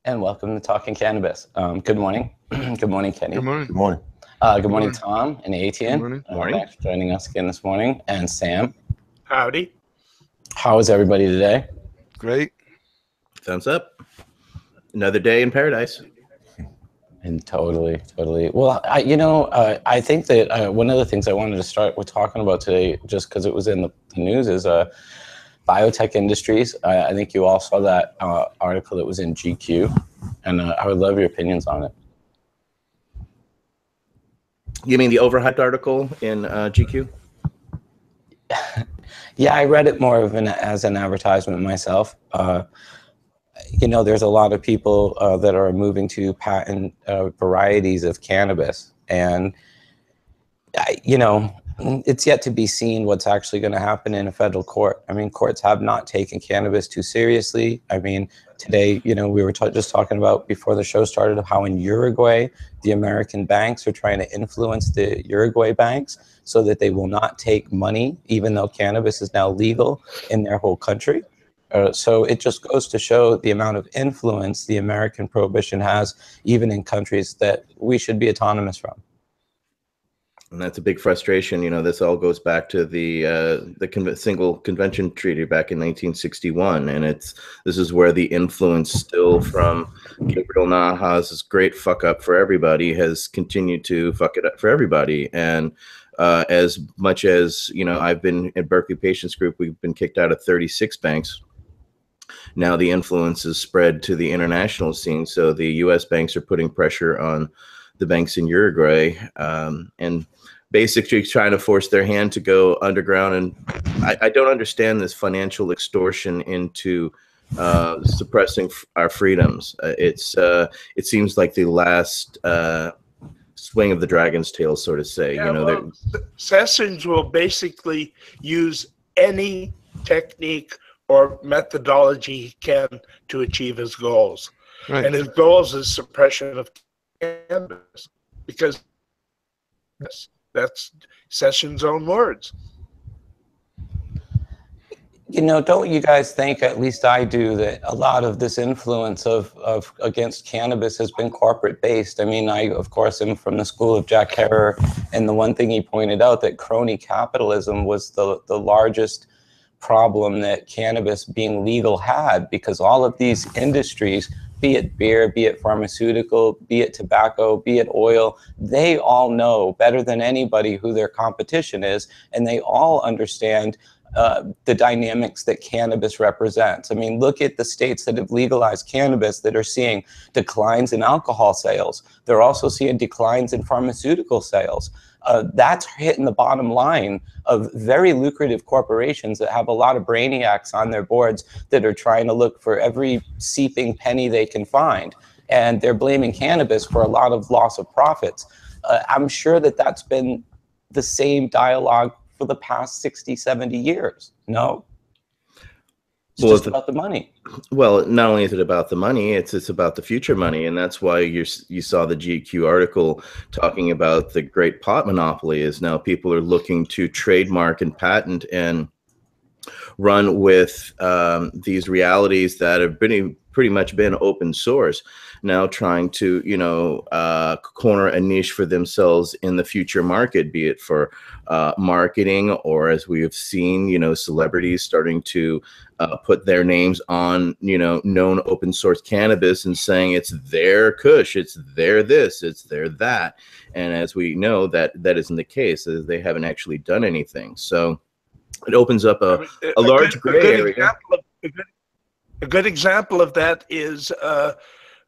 And welcome to Talking Cannabis. Good morning. Good morning, Kenny. Good morning. Good morning. Good morning, Tom and Etienne. Good morning. Thanks for joining us again this morning. And Sam. Howdy. How is everybody today? Great. Thumbs up. Another day in paradise. And totally. Well, I think that one of the things I wanted to start with talking about today, just because it was in the news, is biotech industries. I think you all saw that article that was in GQ, and I would love your opinions on it. You mean the overhyped article in GQ? Yeah, I read it more of as an advertisement myself. There's a lot of people that are moving to patent varieties of cannabis, and it's yet to be seen what's actually going to happen in a federal court. I mean, courts have not taken cannabis too seriously. I mean, today, we were just talking about before the show started of how in Uruguay, the American banks are trying to influence the Uruguay banks so that they will not take money, even though cannabis is now legal in their whole country. So it just goes to show the amount of influence the American prohibition has, even in countries that we should be autonomous from. And that's a big frustration. This all goes back to the single convention treaty back in 1961, and this is where the influence still from Gabriel Naja's great fuck up for everybody has continued to fuck it up for everybody. And as much as I've been at Berkeley Patients Group, we've been kicked out of 36 banks. Now the influence is spread to the international scene, so the U.S. banks are putting pressure on the banks in Uruguay, and basically trying to force their hand to go underground. And I don't understand this financial extortion into suppressing our freedoms. It seems like the last swing of the dragon's tail, so to say. Yeah, Sessions will basically use any technique or methodology he can to achieve his goals. Right. And his goals is suppression of cannabis, because that's Sessions' own words. Don't you guys think, at least I do, that a lot of this influence of against cannabis has been corporate based? I mean, I, of course, am from the school of Jack Herer, and the one thing he pointed out, that crony capitalism was the largest problem that cannabis being legal had, because all of these industries, be it beer, be it pharmaceutical, be it tobacco, be it oil, they all know better than anybody who their competition is, and they all understand the dynamics that cannabis represents. I mean, look at the states that have legalized cannabis that are seeing declines in alcohol sales. They're also seeing declines in pharmaceutical sales. That's hitting the bottom line of very lucrative corporations that have a lot of brainiacs on their boards that are trying to look for every seeping penny they can find. And they're blaming cannabis for a lot of loss of profits. I'm sure that that's been the same dialogue for the past 60, 70 years. No? It's just about the money. Well, not only is it about the money, it's about the future money, and that's why you saw the GQ article talking about the great pot monopoly. Is now people are looking to trademark and patent and run with these realities that have pretty much been open source, now trying to corner a niche for themselves in the future market, be it for marketing, or as we have seen, celebrities starting to put their names on known open source cannabis and saying it's their kush, it's their this, it's their that. And as we know, that isn't the case. They haven't actually done anything. So it opens up a large gray area. A good example of that is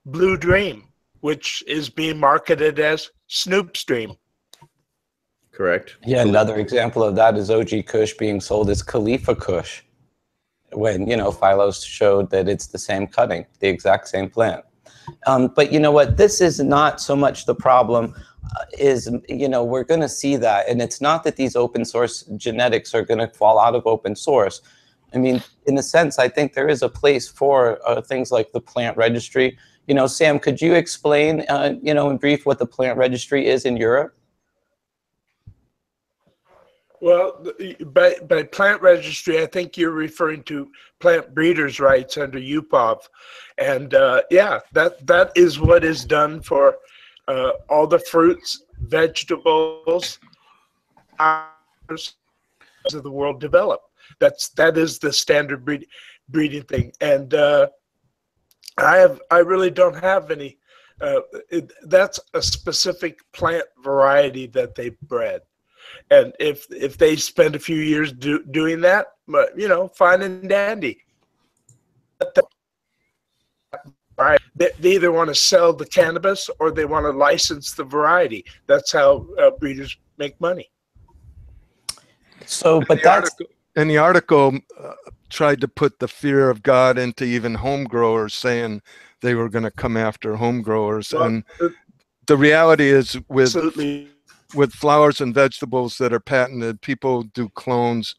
Blue Dream, which is being marketed as Snoop's Dream. Correct. Yeah, another example of that is OG Kush being sold as Khalifa Kush, when, Phylos showed that it's the same cutting, the exact same plant. But you know what? This is not so much the problem. We're going to see that. And it's not that these open source genetics are going to fall out of open source. I mean, in a sense, I think there is a place for things like the plant registry. Sam, could you explain, in brief, what the plant registry is in Europe? Well, by plant registry, I think you're referring to plant breeders' rights under UPOV, and yeah, that is what is done for all the fruits, vegetables, of the world develop. That is the standard breeding thing, and I really don't have any. That's a specific plant variety that they bred. And if they spend a few years doing that, you know, fine and dandy. Right. They either want to sell the cannabis or they want to license the variety. That's how breeders make money. So, but the article tried to put the fear of God into even home growers, saying they were going to come after home growers. Well, and the reality is with flowers and vegetables that are patented, people do clones.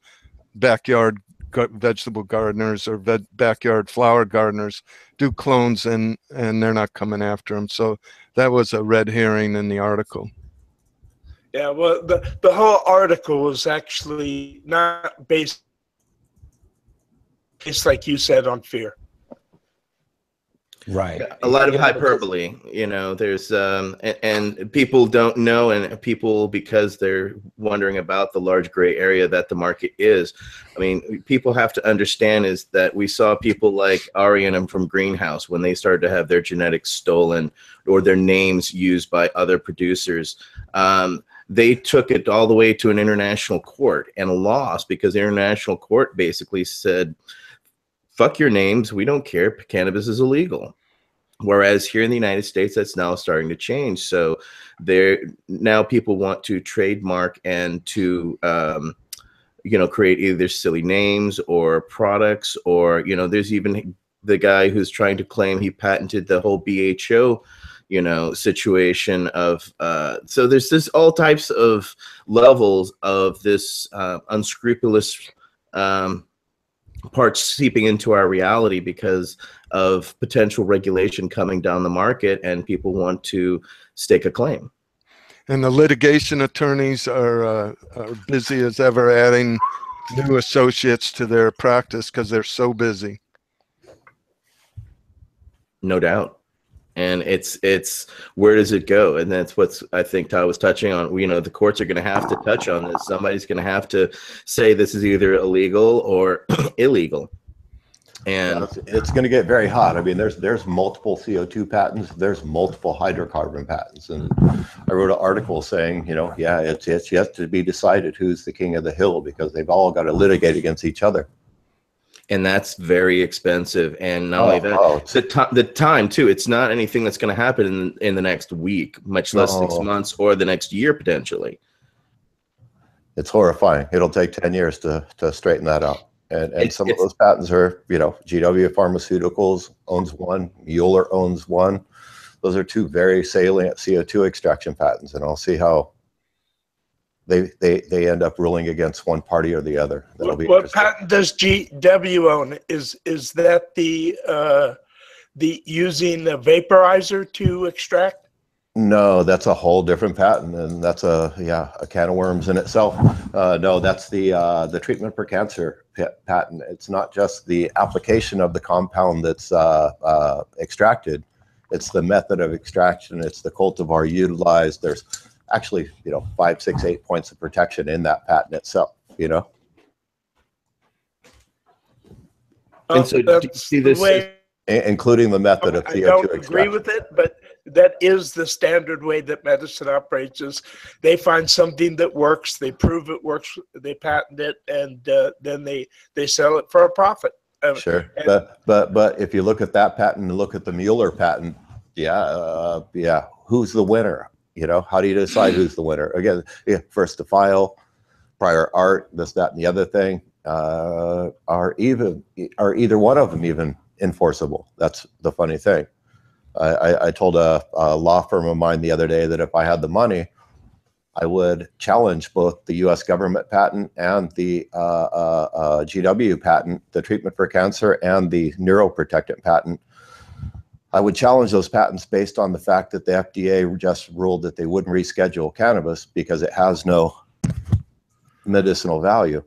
Backyard vegetable gardeners or backyard flower gardeners do clones, and they're not coming after them. So that was a red herring in the article. Yeah, well, the whole article was actually not based, like you said, on fear. Right. A lot of hyperbole, you know, there's and people don't know, and people, because they're wondering about the large gray area that the market is. I mean, people have to understand is that we saw people like Arianum from Greenhouse, when they started to have their genetics stolen or their names used by other producers, they took it all the way to an international court and lost, because the international court basically said, fuck your names, we don't care, cannabis is illegal. Whereas here in the United States, that's now starting to change. So now people want to trademark and to you know, create either silly names or products, or, you know, there's even the guy who's trying to claim he patented the whole BHO, you know, situation of so there's this all types of levels of this unscrupulous parts seeping into our reality because of potential regulation coming down the market, and people want to stake a claim. And the litigation attorneys are busy as ever, adding new associates to their practice because they're so busy. No doubt. And it's where does it go? And that's what's, I think Todd was touching on. You know, the courts are going to have to touch on this. Somebody's going to have to say this is either illegal or illegal. And it's going to get very hot. I mean, there's multiple CO2 patents, there's multiple hydrocarbon patents, and I wrote an article saying, you know, yeah, it's yet to be decided who's the king of the hill, because they've all got to litigate against each other. And that's very expensive. And not only that, the time too, it's not anything that's going to happen in the next week, much less 6 months or the next year potentially. It's horrifying. It'll take 10 years to straighten that out. And some of those patents are, you know, GW Pharmaceuticals owns one, Mueller owns one. Those are two very salient CO2 extraction patents, and I'll see how they end up ruling against one party or the other. That'll be what patent does GW own? Is that the using a vaporizer to extract? No, that's a whole different patent, and that's a can of worms in itself. No, that's the treatment for cancer patent. It's not just the application of the compound that's extracted; it's the method of extraction. It's the cultivar utilized. There's actually, you know, 5, 6, 8 points of protection in that patent itself. You know, and so do you see this, including the method of CO2 I don't extraction. agree with it, but that is the standard way that medicine operates. Is they find something that works, they prove it works, they patent it, and then they sell it for a profit. Sure, but if you look at that patent and look at the Mueller patent, who's the winner? You know, how do you decide who's the winner? Again, first to file, prior art, this, that, and the other thing. Are either one of them even enforceable? That's the funny thing. I told a law firm of mine the other day that if I had the money, I would challenge both the U.S. government patent and the GW patent, the treatment for cancer, and the neuroprotectant patent. I would challenge those patents based on the fact that the FDA just ruled that they wouldn't reschedule cannabis because it has no medicinal value.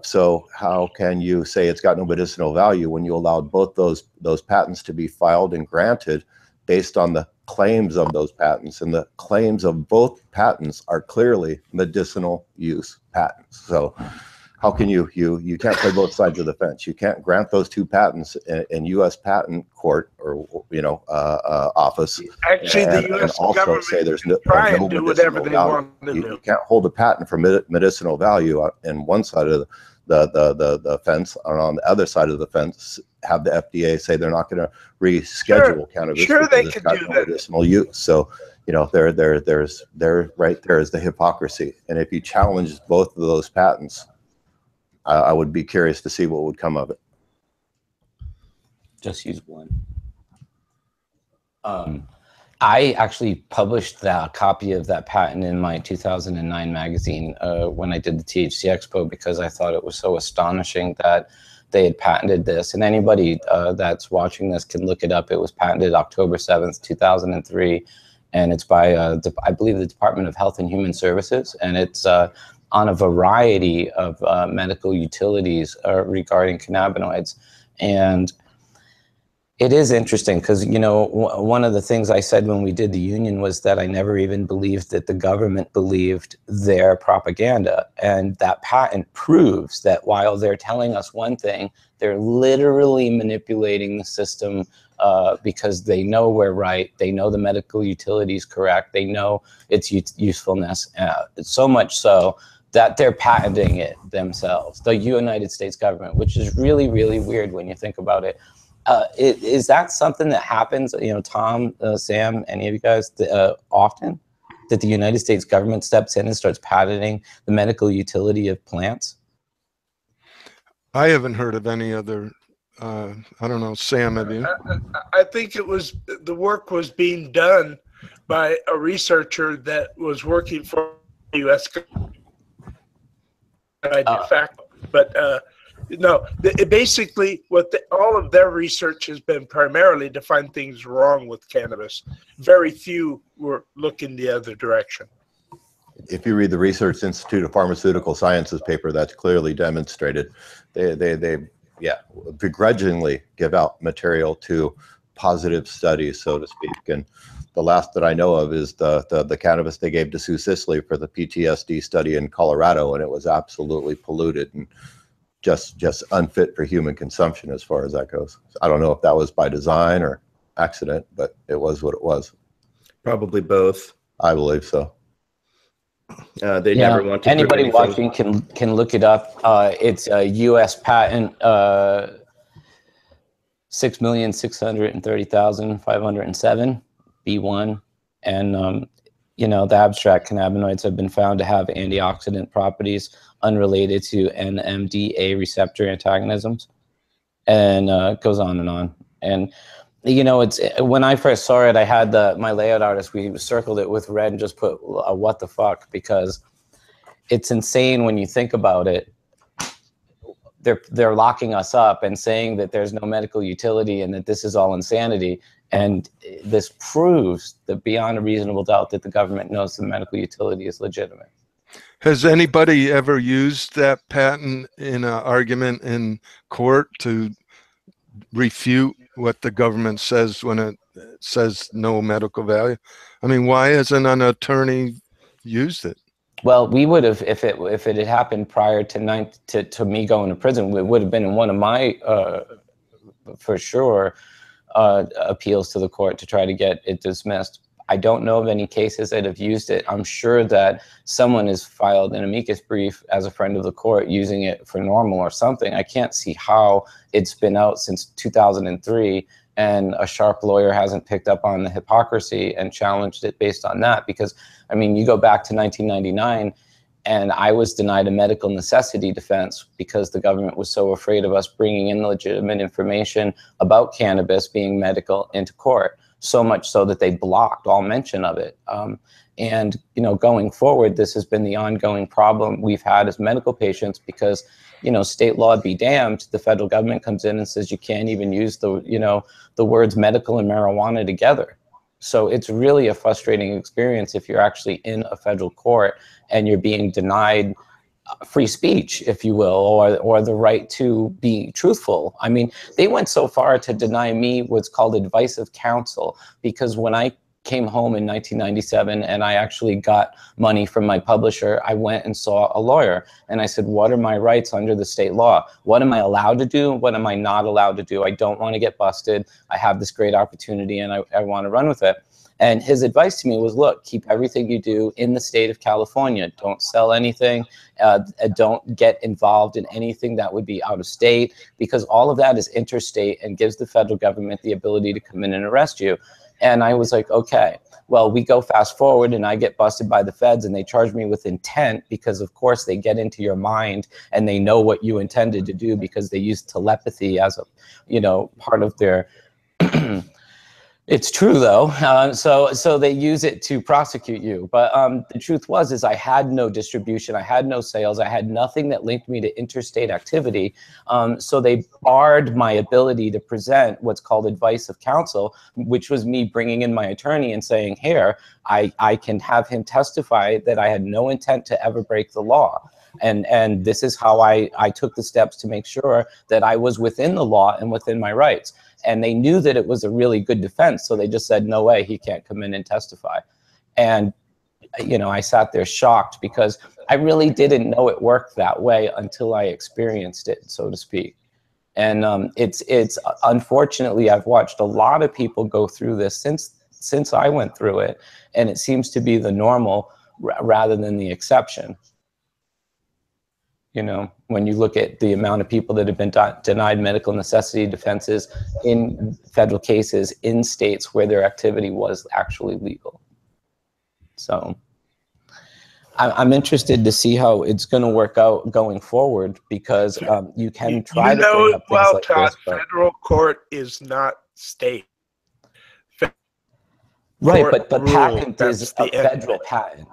So how can you say it's got no medicinal value when you allowed both those patents to be filed and granted based on the claims of those patents? And the claims of both patents are clearly medicinal use patents. So how can you can't play both sides of the fence? You can't grant those two patents in U.S. Patent Court or office. Actually, the U.S. and also government say there's no, try no and do whatever they value. want to do. You can't hold a patent for medicinal value in one side of the fence, and on the other side of the fence have the FDA say they're not going to reschedule cannabis. Sure, they because can it's got do no that. medicinal use. So, you know, there's right there is the hypocrisy. And if you challenge both of those patents, I would be curious to see what would come of it. Just use one. I actually published that copy of that patent in my 2009 magazine when I did the THC Expo, because I thought it was so astonishing that they had patented this. And anybody that's watching this can look it up. It was patented October 7th, 2003. And it's by, I believe, the Department of Health and Human Services. And it's on a variety of medical utilities regarding cannabinoids. And it is interesting because, you know, one of the things I said when we did the union was that I never even believed that the government believed their propaganda. And that patent proves that while they're telling us one thing, they're literally manipulating the system because they know we're right. They know the medical utility is correct. They know its usefulness, so much so that they're patenting it themselves, the United States government, which is really, really weird when you think about it. Is that something that happens, you know, Tom, Sam, any of you guys, often, that the United States government steps in and starts patenting the medical utility of plants? I haven't heard of any other, I don't know, Sam, have you? I think it was, the work was being done by a researcher that was working for the U.S. de facto. But no, basically all of their research has been primarily to find things wrong with cannabis. Very few were looking the other direction. If you read the Research Institute of Pharmaceutical Sciences paper, that's clearly demonstrated. They begrudgingly give out material to positive studies, so to speak. And the last that I know of is the cannabis they gave to Sue Sisley for the PTSD study in Colorado, and it was absolutely polluted and just unfit for human consumption as far as that goes. I don't know if that was by design or accident, but it was what it was. Probably both. I believe so. They never want to. Anybody watching can look it up. It's a U.S. patent, 6,630,507 B1, and you know, the abstract cannabinoids have been found to have antioxidant properties unrelated to NMDA receptor antagonisms, and it goes on and on. And you know, it's, when I first saw it, I had my layout artist, we circled it with red and just put a what the fuck, because it's insane when you think about it. They're locking us up and saying that there's no medical utility and that this is all insanity. And this proves that beyond a reasonable doubt that the government knows the medical utility is legitimate. Has anybody ever used that patent in an argument in court to refute what the government says when it says no medical value? I mean, why hasn't an attorney used it? Well, we would have, if it had happened prior to me going to prison, it would have been in one of my, for sure, appeals to the court to try to get it dismissed. I don't know of any cases that have used it. I'm sure that someone has filed an amicus brief as a friend of the court using it for normal or something. I can't see how it's been out since 2003 and a sharp lawyer hasn't picked up on the hypocrisy and challenged it based on that. Because, I mean, you go back to 1999 and I was denied a medical necessity defense because the government was so afraid of us bringing in legitimate information about cannabis being medical into court. So much so that they blocked all mention of it. And, you know, going forward, this has been the ongoing problem we've had as medical patients because, you know, state law be damned, the federal government comes in and says you can't even use the, you know, the words medical and marijuana together. So it's really a frustrating experience if you're actually in a federal court and you're being denied free speech, if you will, or the right to be truthful. I mean, they went so far to deny me what's called advice of counsel, because when I came home in 1997 and I actually got money from my publisher, I went and saw a lawyer and I said, what are my rights under the state law? What am I allowed to do? What am I not allowed to do? I don't want to get busted. I have this great opportunity and I want to run with it. And his advice to me was, look, keep everything you do in the state of California. Don't sell anything. Don't get involved in anything that would be out of state, because all of that is interstate and gives the federal government the ability to come in and arrest you. And I was like, okay, well, we go fast forward and I get busted by the feds and they charge me with intent, because of course they get into your mind and they know what you intended to do, because they use telepathy as a, you know, part of their It's true though, so they use it to prosecute you. But the truth is I had no distribution, I had no sales, I had nothing that linked me to interstate activity. So they barred my ability to present what's called advice of counsel, which was me bringing in my attorney and saying, here, I can have him testify that I had no intent to ever break the law. And this is how I took the steps to make sure that I was within the law and within my rights. And they knew that it was a really good defense, so they just said, no way, he can't come in and testify. And, you know, I sat there shocked, because I really didn't know it worked that way until I experienced it, so to speak. And it's unfortunately, I've watched a lot of people go through this since I went through it, and it seems to be the normal rather than the exception. You know, when you look at the amount of people that have been denied medical necessity defenses in federal cases in states where their activity was actually legal. So I'm interested to see how it's going to work out going forward, because you can try to bring up things like Todd, this, but federal court is not state. Right, but patent That's is a federal patent.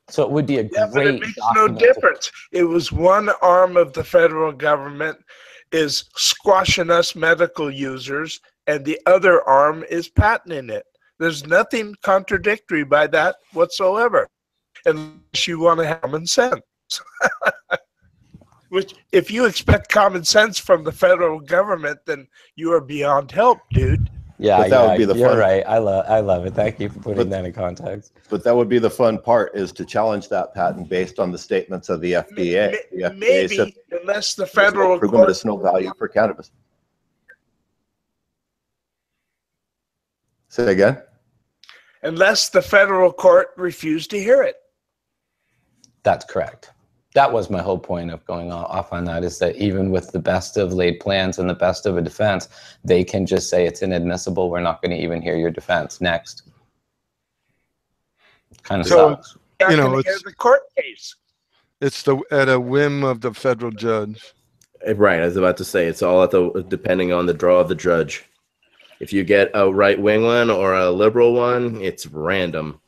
So it would be a Yeah, but it great makes no document. difference. It was one arm of the federal government is squashing us medical users, and the other arm is patenting it. There's nothing contradictory by that whatsoever, unless you want to have common sense. Which, if you expect common sense from the federal government, then you are beyond help, dude. Yeah, But that would be the you're fun. right. I love it. Thank you for putting that in context. But that would be the fun part, is to challenge that patent based on the statements of the FDA. The FDA Maybe, said unless the there's no federal proven court, medicinal value for cannabis. Say again? unless the federal court refused to hear it. That's correct. That was my whole point of going off on that, is that even with the best of laid plans and the best of a defense, they can just say it's inadmissible. We're not going to even hear your defense. Next. Kind of sucks. Not You know, gonna hear it's- the court case. It's at a whim of the federal judge. Right, I was about to say, it's all depending on the draw of the judge. If you get a right-wing one or a liberal one, it's random.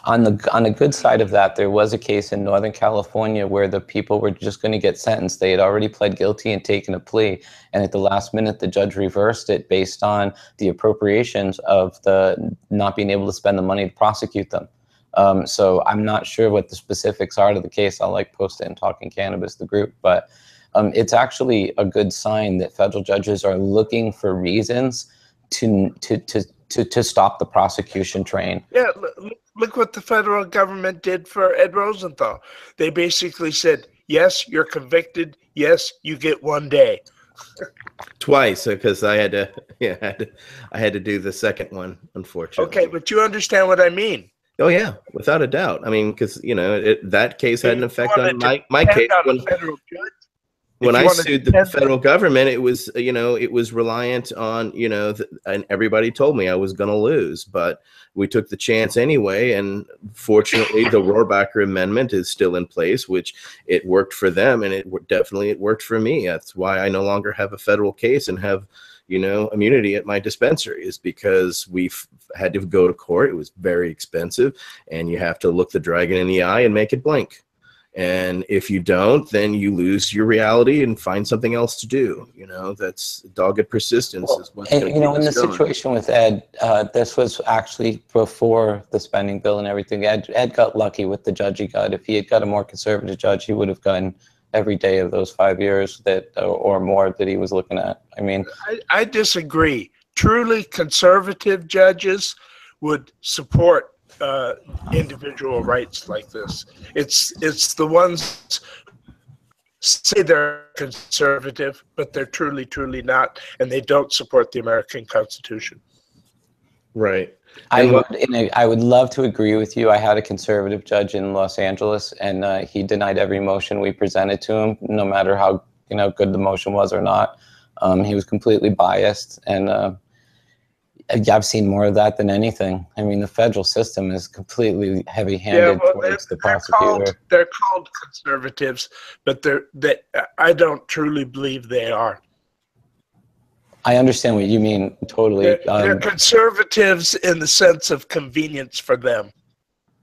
On the good side of that, there was a case in Northern California where the people were just going to get sentenced. They had already pled guilty and taken a plea, and at the last minute, the judge reversed it based on the appropriations of the not being able to spend the money to prosecute them. So I'm not sure what the specifics are to the case. I'll post it in Talking Cannabis, the group, but it's actually a good sign that federal judges are looking for reasons to stop the prosecution train. Yeah, look what the federal government did for Ed Rosenthal. They basically said, yes, you're convicted. Yes, you get 1 day. Twice, because I had to do the second one, unfortunately. Okay, but you understand what I mean. Oh yeah, without a doubt. I mean, because that case had an effect on my case. On a federal judge. When If I you wanted sued to the depend- federal government, it was it was reliant on and everybody told me I was going to lose, but we took the chance anyway. And fortunately, the Rohrabacher Amendment is still in place, which it worked for them, and it worked for me. That's why I no longer have a federal case and have immunity at my dispensary, is because we've had to go to court. It was very expensive, and you have to look the dragon in the eye and make it blink. And if you don't, then you lose your reality and find something else to do. You know, that's dogged persistence is what's going to keep you know, in the us going. situation with Ed, this was actually before the spending bill and everything. Ed got lucky with the judge he got. If he had got a more conservative judge, he would have gotten every day of those 5 years that or more that he was looking at. I mean, I disagree. Truly conservative judges would support individual rights like this. It's the ones say they're conservative, but they're truly not, and they don't support the American Constitution. Right. I would love to agree with you. I had a conservative judge in Los Angeles, and he denied every motion we presented to him, no matter how good the motion was or not. He was completely biased, and I've seen more of that than anything. I mean, the federal system is completely heavy-handed towards the prosecutor. They're called conservatives, but I don't truly believe they are. I understand what you mean, totally. They're conservatives in the sense of convenience for them.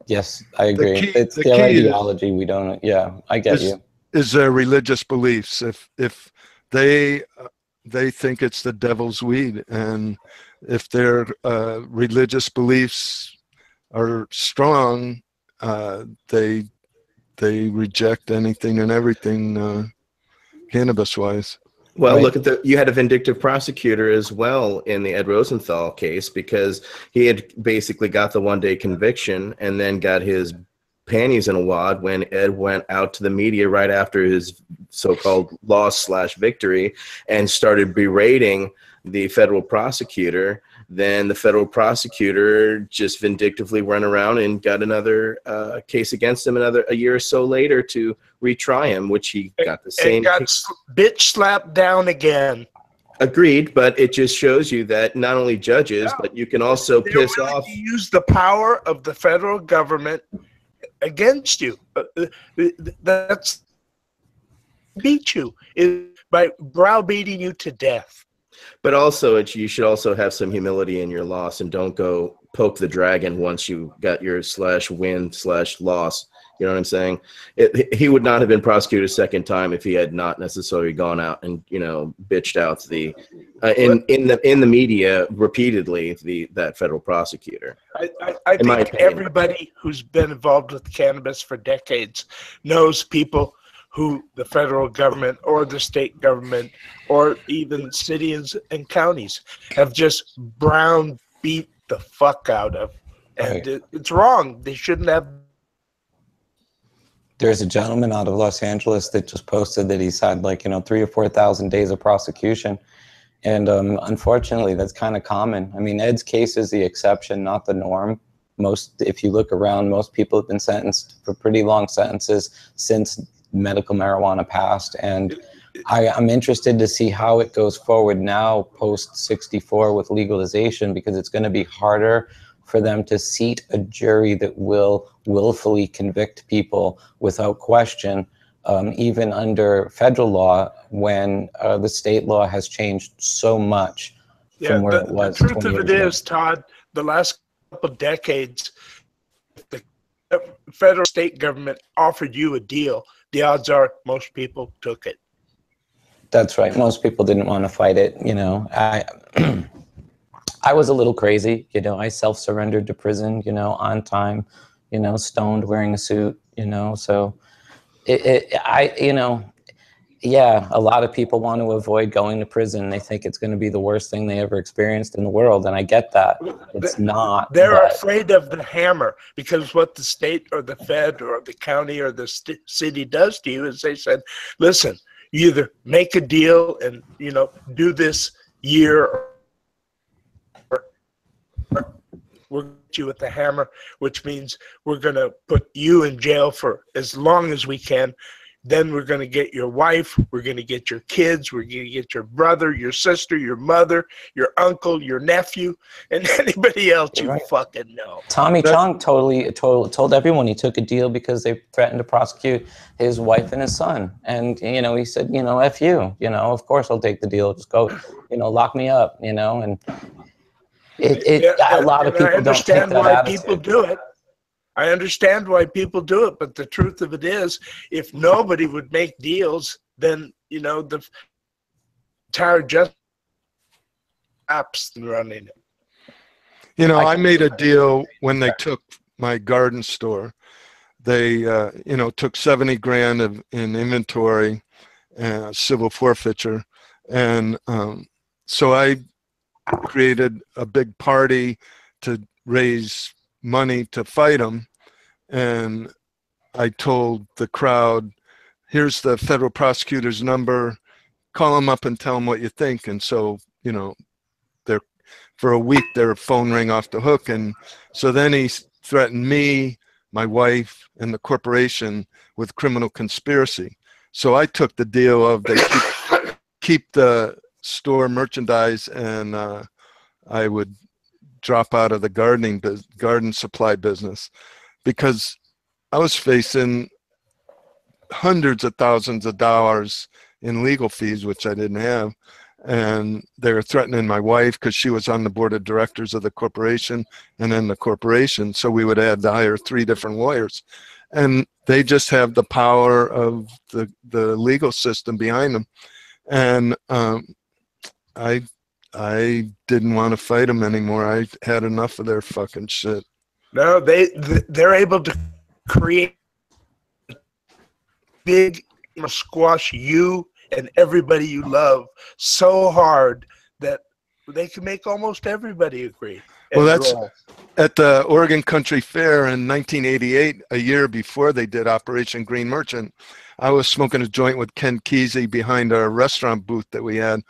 Yes, I agree. It's their ideology. We don't. Yeah, I get you. Is their religious beliefs? If they think it's the devil's weed, and if their religious beliefs are strong, they reject anything and everything cannabis-wise. Well, Right. look at you had a vindictive prosecutor as well in the Ed Rosenthal case, because he had basically got the one-day conviction and then got his panties in a wad when Ed went out to the media right after his so-called loss/victory and started berating the federal prosecutor. Then the federal prosecutor just vindictively ran around and got another case against him a year or so later to retry him, which he got the same. And got bitch slapped down again. Agreed, but it just shows you that not only judges, but you can also piss off. To use the power of the federal government against you. That's beat you by browbeating you to death. But also, you should also have some humility in your loss and don't go poke the dragon once you got your /win/loss. You know what I'm saying? He would not have been prosecuted a second time if he had not necessarily gone out and bitched out the in the media repeatedly that federal prosecutor. I think everybody who's been involved with cannabis for decades knows people who the federal government or the state government or even cities and counties have just beat the fuck out of. And Right. it's wrong. They shouldn't have. There's a gentleman out of Los Angeles that just posted that he's had 3,000 or 4,000 days of prosecution. And unfortunately, that's kind of common. I mean, Ed's case is the exception, not the norm. If you look around, most people have been sentenced for pretty long sentences since medical marijuana passed. And I'm interested to see how it goes forward now post 64 with legalization, because it's going to be harder for them to seat a jury that will willfully convict people without question, even under federal law, when the state law has changed so much from where it was. The truth of it is, Todd, the last couple of decades, if the federal state government offered you a deal, the odds are most people took it. That's right. Most people didn't want to fight it. I was a little crazy. I self-surrendered to prison, on time, stoned, wearing a suit, so yeah, a lot of people want to avoid going to prison. They think it's going to be the worst thing they ever experienced in the world. And I get that. It's not. They're afraid of the hammer, because what the state or the fed or the county or the city does to you is they said, listen, you either make a deal and, do this year, or we'll get you with the hammer, which means we're going to put you in jail for as long as we can. Then we're going to get your wife, we're going to get your kids, we're going to get your brother, your sister, your mother, your uncle, your nephew, and anybody else you fucking know. Tommy Chong told everyone he took a deal because they threatened to prosecute his wife and his son. And, he said, F you, of course I'll take the deal. Just go, lock me up, and a lot of people don't take that attitude. People do it. I understand why people do it, but the truth of it is, if nobody would make deals, then, you know, the entire just apps running it. You know, I made a deal when they took my garden store. They, you know, took 70 grand in inventory, civil forfeiture. And so I created a big party to raise money to fight them. And I told the crowd, here's the federal prosecutor's number, call them up and tell them what you think. And so, you know, for a week, their phone rang off the hook. And so then he threatened me, my wife, and the corporation with criminal conspiracy. So I took the deal of they keep the store merchandise, and I would drop out of the garden supply business, because I was facing hundreds of thousands of dollars in legal fees, which I didn't have. And they were threatening my wife because she was on the board of directors of the corporation and then the corporation. So we would have to hire 3 different lawyers. And they just have the power of the legal system behind them. And I didn't want to fight them anymore. I had enough of their fucking shit. No, they're able to create big squash you and everybody you love so hard that they can make almost everybody agree. Well, that's at the Oregon Country Fair in 1988, a year before they did Operation Green Merchant. I was smoking a joint with Ken Kesey behind our restaurant booth that we had.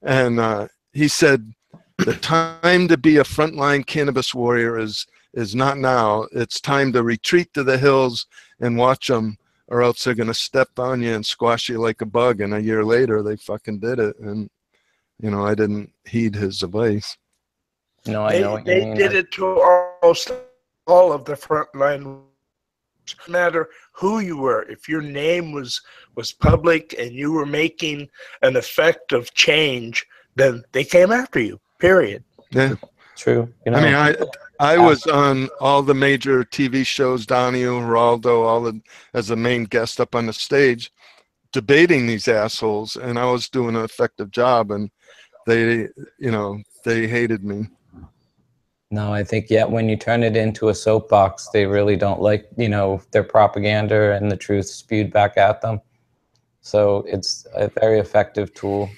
And he said, the time to be a frontline cannabis warrior is not now. It's time to retreat to the hills and watch them, or else they're going to step on you and squash you like a bug. And a year later, they fucking did it. And, you know, I didn't heed his advice. No, I know what you mean. They did it to almost all of the frontline. No matter who you were, if your name was public and you were making an effect of change, then they came after you, period. Yeah. True. You know, I mean, I was on all the major TV shows, Donahue, Geraldo, as a main guest up on the stage, debating these assholes, and I was doing an effective job, and they, you know, they hated me. no, I think, yeah, when you turn it into a soapbox, they really don't like, you know, their propaganda and the truth spewed back at them. So it's a very effective tool.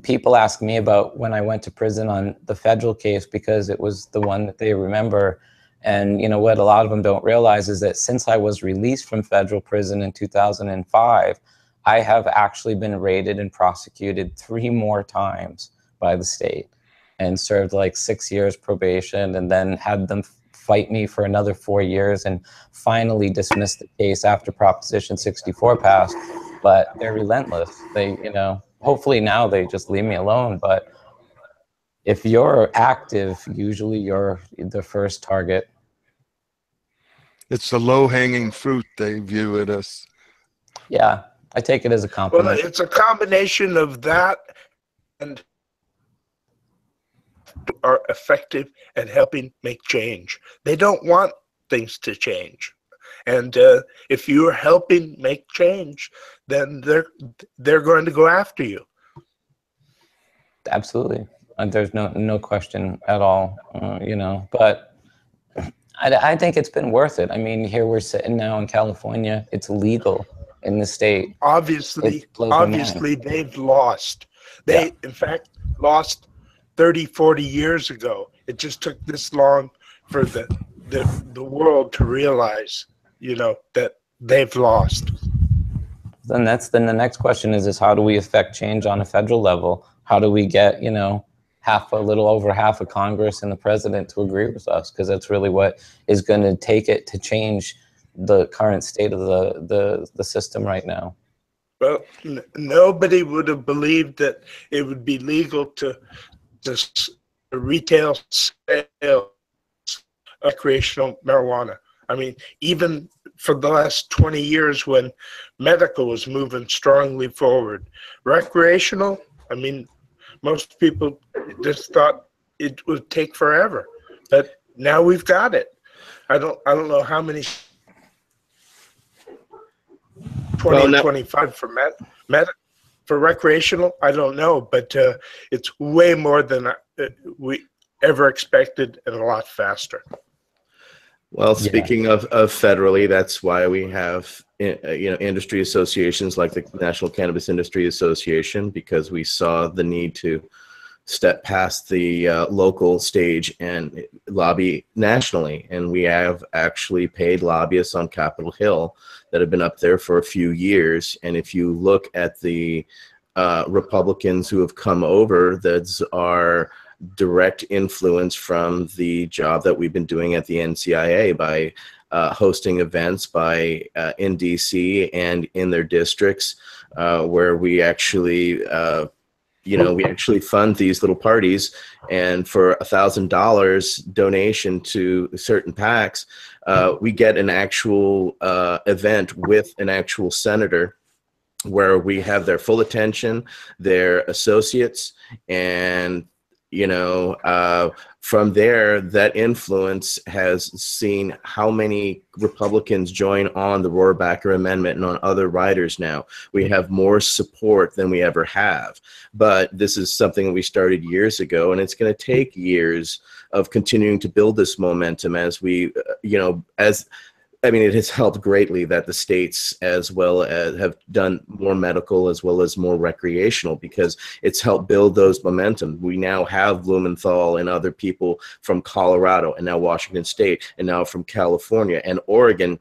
People ask me about when I went to prison on the federal case, because it was the one that they remember. And, you know, what a lot of them don't realize is that since I was released from federal prison in 2005, I have actually been raided and prosecuted 3 more times by the state and served like 6 years probation, and then had them fight me for another 4 years and finally dismissed the case after Proposition 64 passed. But they're relentless. They, you know, hopefully now they just leave me alone. But if you're active, usually you're the first target. It's the low-hanging fruit they view it as. Yeah, I take it as a compliment. Well, it's a combination of that and are effective at helping make change. They don't want things to change. And if you're helping make change, then they're going to go after you. Absolutely. There's no question at all, you know, but I think it's been worth it. I mean, here we're sitting now in California. It's legal in the state. Obviously, they've lost. They, in fact, lost 30, 40 years ago. It just took this long for the world to realize, you know, that they've lost. Then the next question is how do we affect change on a federal level? How do we get, you know, a little over half of Congress and the president to agree with us? Because that's really what is going to take it to change the current state of the system right now. Well, nobody would have believed that it would be legal to retail sale recreational marijuana. I mean, even for the last 20 years when medical was moving strongly forward, recreational, I mean, most people just thought it would take forever, but now we've got it. I don't know how many 20 or 25 for for recreational. I don't know, but it's way more than we ever expected, and a lot faster. Well, speaking of federally, that's why we have industry associations like the National Cannabis Industry Association, because we saw the need to step past the local stage and lobby nationally. And we have actually paid lobbyists on Capitol Hill that have been up there for a few years. And if you look at the Republicans who have come over, that's our direct influence from the job that we've been doing at the NCIA by hosting events in DC and in their districts, where we actually we actually fund these little parties, and for $1,000 donation to certain PACs, we get an actual event with an actual senator, where we have their full attention, their associates, and from there, that influence has seen how many Republicans join on the Rohrabacher Amendment and on other riders now. We have more support than we ever have. But this is something that we started years ago, and it's going to take years of continuing to build this momentum as we, it has helped greatly that the states as well as have done more medical as well as more recreational, because it's helped build those momentum. We now have Blumenthal and other people from Colorado, and now Washington State, and now from California and Oregon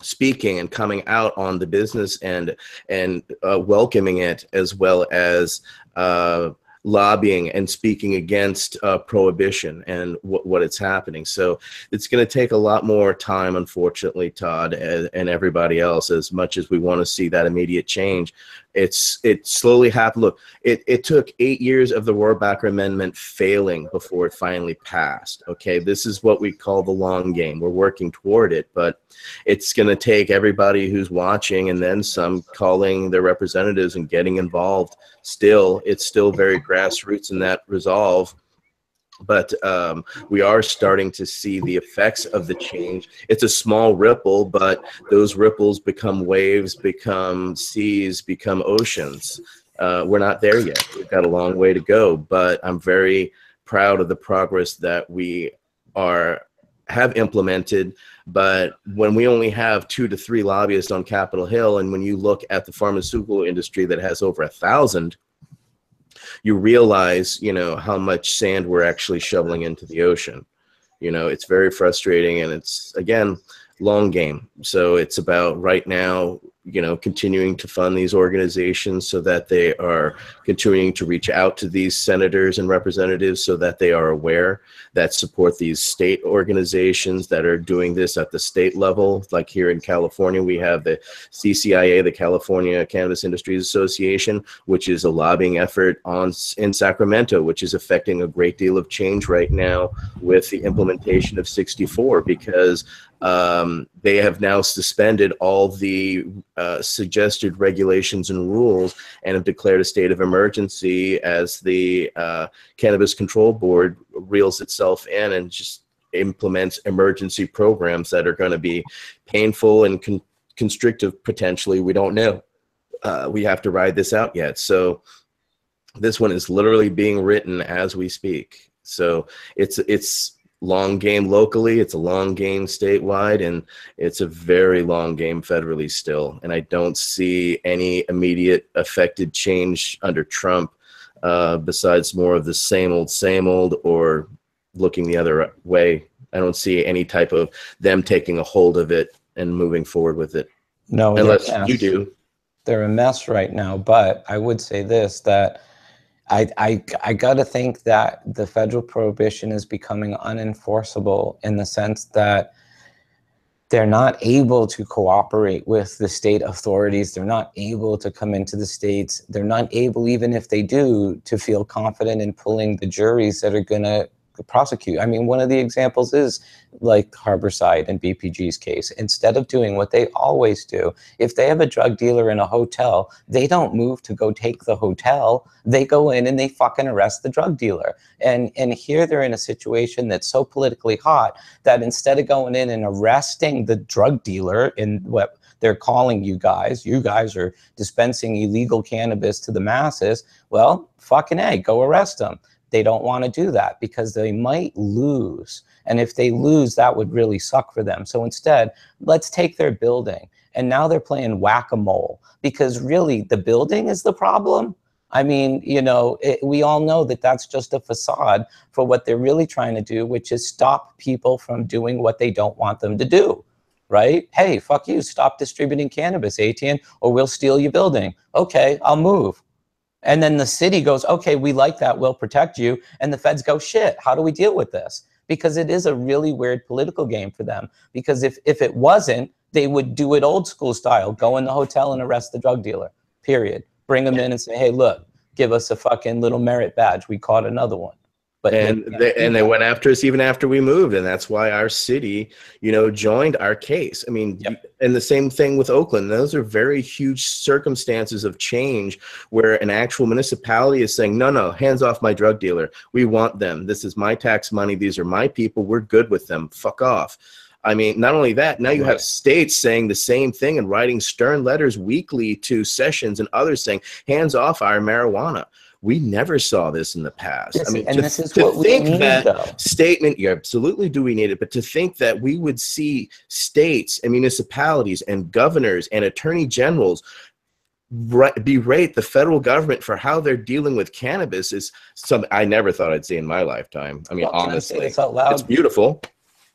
speaking and coming out on the business and welcoming it, as well as lobbying and speaking against prohibition and what it's happening. So it's going to take a lot more time, unfortunately, Todd, and everybody else. As much as we want to see that immediate change, it slowly happened. Look, it took 8 years of the Rohrabacher Amendment failing before it finally passed. Okay, this is what we call the long game. We're working toward it, but it's going to take everybody who's watching and then some calling their representatives and getting involved. It's still very grassroots in that resolve, but we are starting to see the effects of the change. It's a small ripple, but those ripples become waves, become seas, become oceans. We're not there yet. We've got a long way to go, but I'm very proud of the progress that we have implemented. But when we only have 2 to 3 lobbyists on Capitol Hill, and when you look at the pharmaceutical industry that has over 1,000, you realize, how much sand we're actually shoveling into the ocean. It's very frustrating, and it's, again, long game. So it's about right now, continuing to fund these organizations so that they are continuing to reach out to these senators and representatives so that they are aware, that support these state organizations that are doing this at the state level. Like here in California, we have the CCIA, the California Cannabis Industries Association, which is a lobbying effort in Sacramento, which is affecting a great deal of change right now with the implementation of 64, because they have now suspended all the suggested regulations and rules and have declared a state of emergency as the Cannabis Control Board reels itself in and just implements emergency programs that are going to be painful and constrictive potentially. We don't know. We have to ride this out yet. So this one is literally being written as we speak. So it's long game locally, it's a long game statewide, and it's a very long game federally still. And I don't see any immediate affected change under Trump, besides more of the same old, or looking the other way. I don't see any type of them taking a hold of it and moving forward with it. No, unless you do. They're a mess right now, but I would say this, that I got to think that the federal prohibition is becoming unenforceable in the sense that they're not able to cooperate with the state authorities. They're not able to come into the states. They're not able, even if they do, to feel confident in pulling the juries that are going to prosecute. I mean, one of the examples is like Harborside and BPG's case. Instead of doing what they always do, if they have a drug dealer in a hotel, they don't move to go take the hotel. They go in and they fucking arrest the drug dealer. And here they're in a situation that's so politically hot that instead of going in and arresting the drug dealer in what they're calling you guys are dispensing illegal cannabis to the masses, well, fucking A, go arrest them. They don't want to do that because they might lose. And if they lose, that would really suck for them. So instead, let's take their building. And now they're playing whack-a-mole because really the building is the problem. I mean, you know, we all know that that's just a facade for what they're really trying to do, which is stop people from doing what they don't want them to do, right? Hey, fuck you, stop distributing cannabis, Etienne, or we'll steal your building. Okay, I'll move. And then the city goes, okay, we like that, we'll protect you. And the feds go, shit, how do we deal with this? Because it is a really weird political game for them. Because if it wasn't, they would do it old school style, go in the hotel and arrest the drug dealer, period. Bring them in and say, hey, look, give us a fucking little merit badge. We caught another one. But they went after us even after we moved, and that's why our city, you know, joined our case. I mean, and the same thing with Oakland. Those are very huge circumstances of change where an actual municipality is saying, no, hands off my drug dealer. We want them. This is my tax money. These are my people. We're good with them. Fuck off. I mean, not only that, now you have states saying the same thing and writing stern letters weekly to Sessions and others saying, hands off our marijuana. We never saw this in the past. Yes, I mean, and this is what we need, though. Statement, you absolutely do we need it, but to think that we would see states and municipalities and governors and attorney generals berate the federal government for how they're dealing with cannabis is something I never thought I'd see in my lifetime. I mean, honestly, it's beautiful.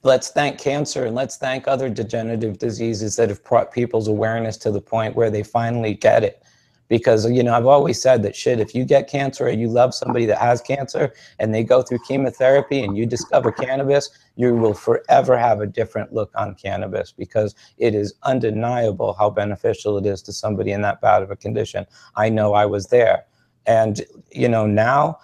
Let's thank cancer and let's thank other degenerative diseases that have brought people's awareness to the point where they finally get it. Because, you know, I've always said that shit, if you get cancer or you love somebody that has cancer and they go through chemotherapy and you discover cannabis, you will forever have a different look on cannabis because it is undeniable how beneficial it is to somebody in that bad of a condition. I know I was there. And, you know, now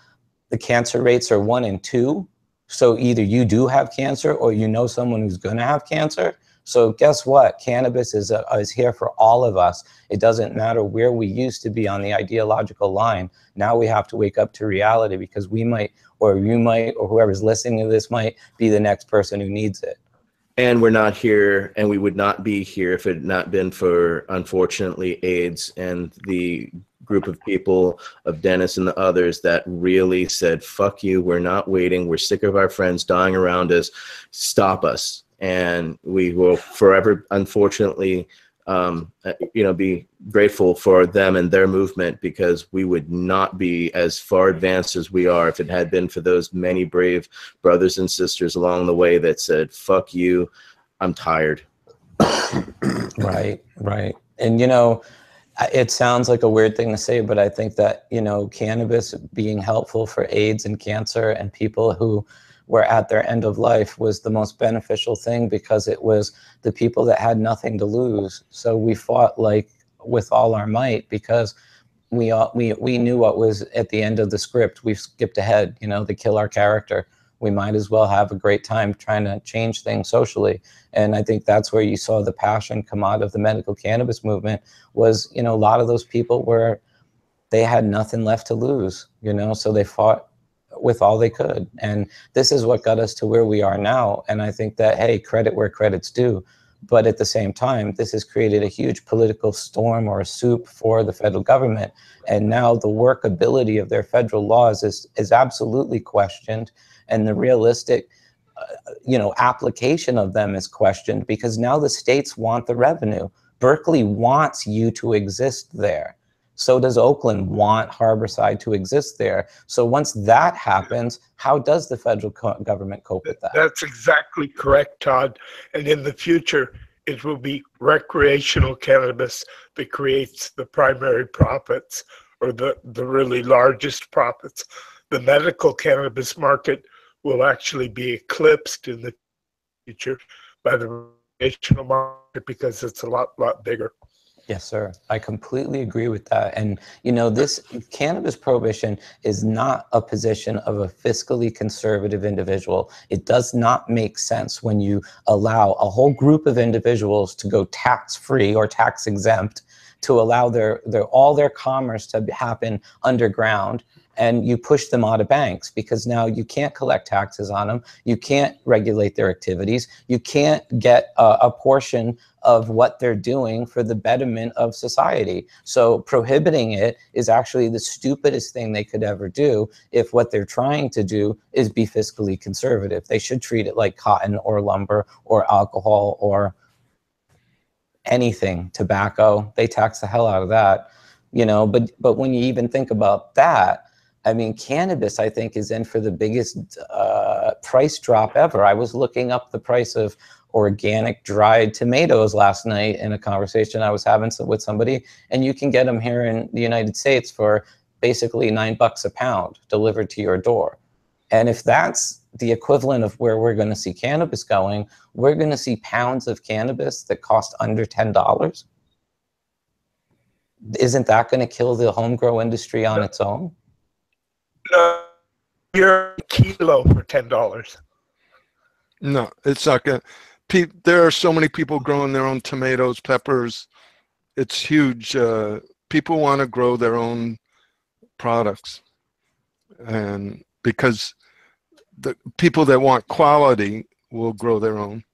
the cancer rates are 1 in 2. So either you do have cancer or you know someone who's going to have cancer. So guess what? Cannabis is here for all of us. It doesn't matter where we used to be on the ideological line. Now we have to wake up to reality because we might, or you might, or whoever's listening to this might be the next person who needs it. And we're not here, and we would not be here if it had not been for, unfortunately, AIDS and the group of people of Dennis and the others that really said, fuck you, we're not waiting. We're sick of our friends dying around us. Stop us. And we will forever, unfortunately, you know, be grateful for them and their movement because we would not be as far advanced as we are if it had been for those many brave brothers and sisters along the way that said, fuck you, I'm tired. Right. And, you know, it sounds like a weird thing to say, but I think that, you know, cannabis being helpful for AIDS and cancer and people who were at their end of life was the most beneficial thing because it was the people that had nothing to lose. So we fought like with all our might because we knew what was at the end of the script. We skipped ahead, you know, to kill our character. We might as well have a great time trying to change things socially. And I think that's where you saw the passion come out of the medical cannabis movement was, you know, a lot of those people they had nothing left to lose, you know, so they fought with all they could. And this is what got us to where we are now. And I think that, hey, credit where credit's due. But at the same time, this has created a huge political storm or a soup for the federal government. And now the workability of their federal laws is absolutely questioned. And the realistic, you know, application of them is questioned because now the states want the revenue. Berkeley wants you to exist there. So does Oakland want Harborside to exist there. So once that happens, how does the federal government cope with that? That's exactly correct, Todd. And in the future, it will be recreational cannabis that creates the primary profits or the really largest profits. The medical cannabis market will actually be eclipsed in the future by the recreational market because it's a lot bigger. Yes, sir. I completely agree with that. And, you know, this cannabis prohibition is not a position of a fiscally conservative individual. It does not make sense when you allow a whole group of individuals to go tax-free or tax-exempt, to allow all their commerce to happen underground, and you push them out of banks, because now you can't collect taxes on them. You can't regulate their activities. You can't get a portion of what they're doing for the betterment of society. So prohibiting it is actually the stupidest thing they could ever do if what they're trying to do is be fiscally conservative. They should treat it like cotton or lumber or alcohol or anything, tobacco. They tax the hell out of that, you know. But when you even think about that, I mean, cannabis, I think, is in for the biggest price drop ever. I was looking up the price of organic dried tomatoes last night in a conversation I was having with somebody, and you can get them here in the United States for basically $9 a pound delivered to your door. And if that's the equivalent of where we're going to see cannabis going, we're going to see pounds of cannabis that cost under $10. Isn't that going to kill the home grow industry on its own? No, you're a kilo for $10. No, it's not going to. There are so many people growing their own tomatoes, peppers. It's huge. People want to grow their own products. And because the people that want quality will grow their own.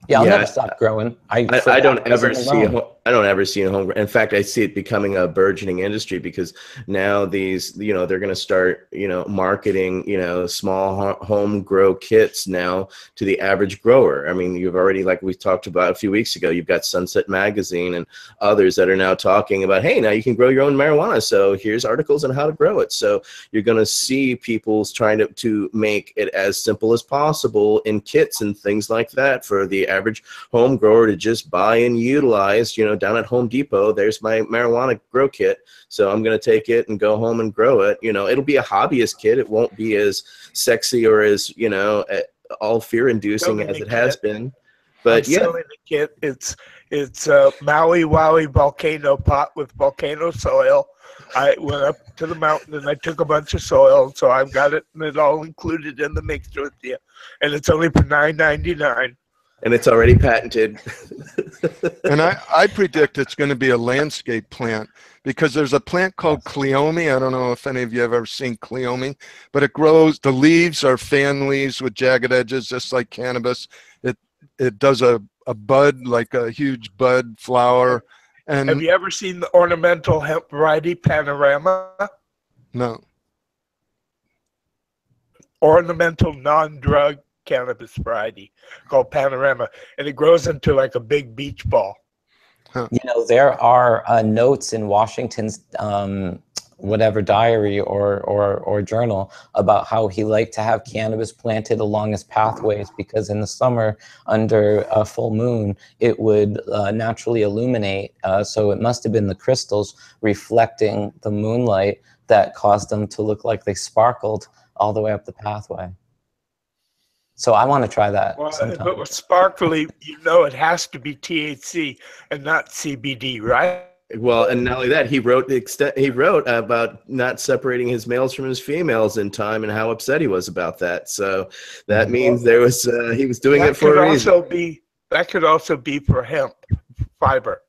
Yeah, I'll never stop growing. I don't ever see a home. In fact, I see it becoming a burgeoning industry, because now these, you know, they're going to start, you know, marketing, you know, small home grow kits now to the average grower. I mean, you've already, like we talked about a few weeks ago, you've got Sunset Magazine and others that are now talking about, hey, now you can grow your own marijuana. So here's articles on how to grow it. So you're going to see people trying to make it as simple as possible in kits and things like that for the average home grower to just buy and utilize. You know, down at Home Depot, there's my marijuana grow kit, so I'm going to take it and go home and grow it. You know, it'll be a hobbyist kit. It won't be as sexy or as, you know, all fear-inducing as it has been. But yeah, selling the kit. It's Maui Wowie volcano pot with volcano soil. I went up to the mountain and I took a bunch of soil, so I've got it, and it's all included in the mixture with you, and it's only for $9.99. And it's already patented. And I predict it's going to be a landscape plant, because there's a plant called Cleome. I don't know if any of you have ever seen Cleome, but it grows, the leaves are fan leaves with jagged edges, just like cannabis. It does a bud, like a huge bud flower. And have you ever seen the ornamental hemp variety Panorama? No. Ornamental non-drug cannabis variety called Panorama, and it grows into like a big beach ball. Huh. You know, there are notes in Washington's whatever diary or journal about how he liked to have cannabis planted along his pathways, because in the summer under a full moon it would naturally illuminate. So it must have been the crystals reflecting the moonlight that caused them to look like they sparkled all the way up the pathway. So I want to try that. Well, sometime. if it was sparkly, you know, it has to be THC and not CBD, right? Well, and not only that, he wrote about not separating his males from his females in time and how upset he was about that. So that means there was he was doing it for a reason. That could also be for hemp fiber,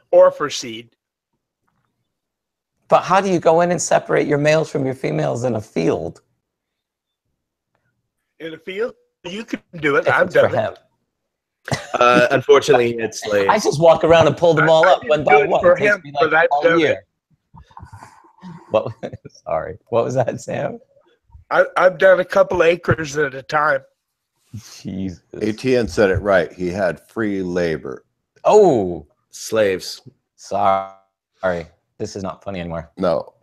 or for seed. But how do you go in and separate your males from your females in a field? In a field, you can do it. I've done it. Unfortunately, it's like I just walk around and pull them all up one by one. For him, like but I've done it. What? Sorry, what was that, Sam? I've done a couple acres at a time. Jesus. Etienne said it right. He had free labor. Oh, slaves. Sorry, this is not funny anymore. No.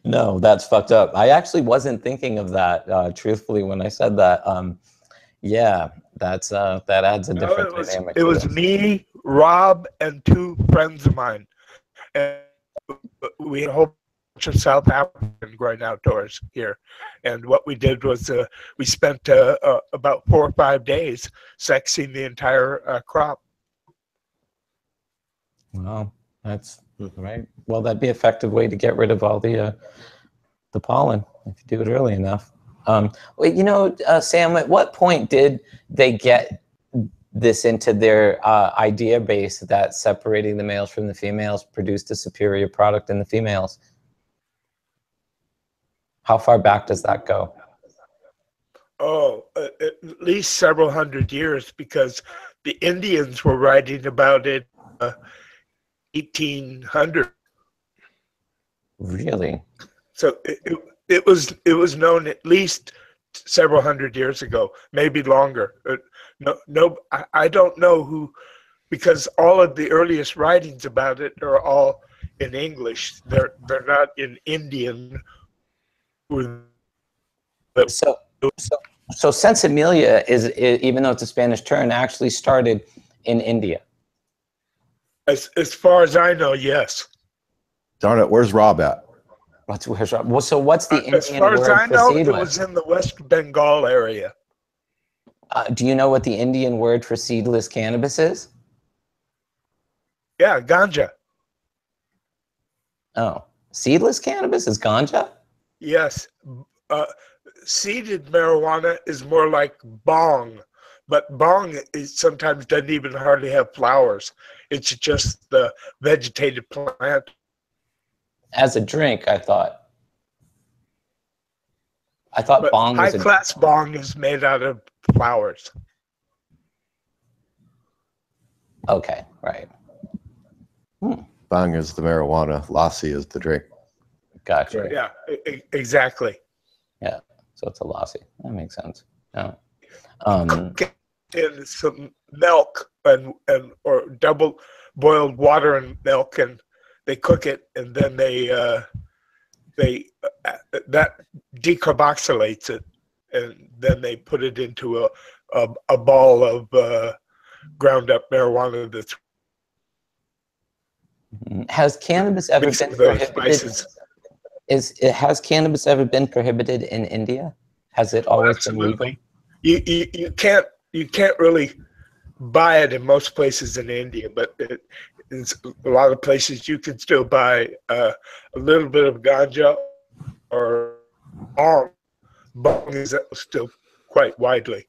No, that's fucked up. I actually wasn't thinking of that, truthfully, when I said that. Yeah, that adds a different dynamic. It was me, Rob, and two friends of mine. And we had a whole of South African growing outdoors here. And what we did was we spent about 4 or 5 days sexing the entire crop. Wow, that's right. Well, that'd be an effective way to get rid of all the pollen if you do it early enough. Wait, you know, Sam, at what point did they get this into their idea base that separating the males from the females produced a superior product in the females? How far back does that go? Oh, at least several hundred years, because the Indians were writing about it 1800. Really? So it was known at least several hundred years ago, maybe longer. I don't know who, because all of the earliest writings about it are all in English. They're not in Indian. So Sensimilia is, even though it's a Spanish term, actually started in India. As far as I know, yes. Darn it, where's Rob at? Where's Rob? Well, so what's the Indian as far word as I for know, seedless? it was in the West Bengal area. Do you know what the Indian word for seedless cannabis is? Yeah, ganja. Oh, seedless cannabis is ganja? Yes. Seeded marijuana is more like bong, but bong sometimes doesn't even hardly have flowers. It's just the vegetated plant. As a drink, I thought. But bong was high-class bong is made out of flowers. Okay, right. Bang is the marijuana, lassi is the drink. Gotcha. Yeah, exactly. Yeah, so it's a lassi. That makes sense. Yeah. In some milk or double boiled water and milk, and they cook it, and then that decarboxylates it, and then they put it into a ball of ground up marijuana. That's Has cannabis ever been prohibited? Has cannabis ever been prohibited in India? Has it always been legal? You can't really buy it in most places in India, but in a lot of places you can still buy a little bit of ganja or bong. Bong is still quite widely.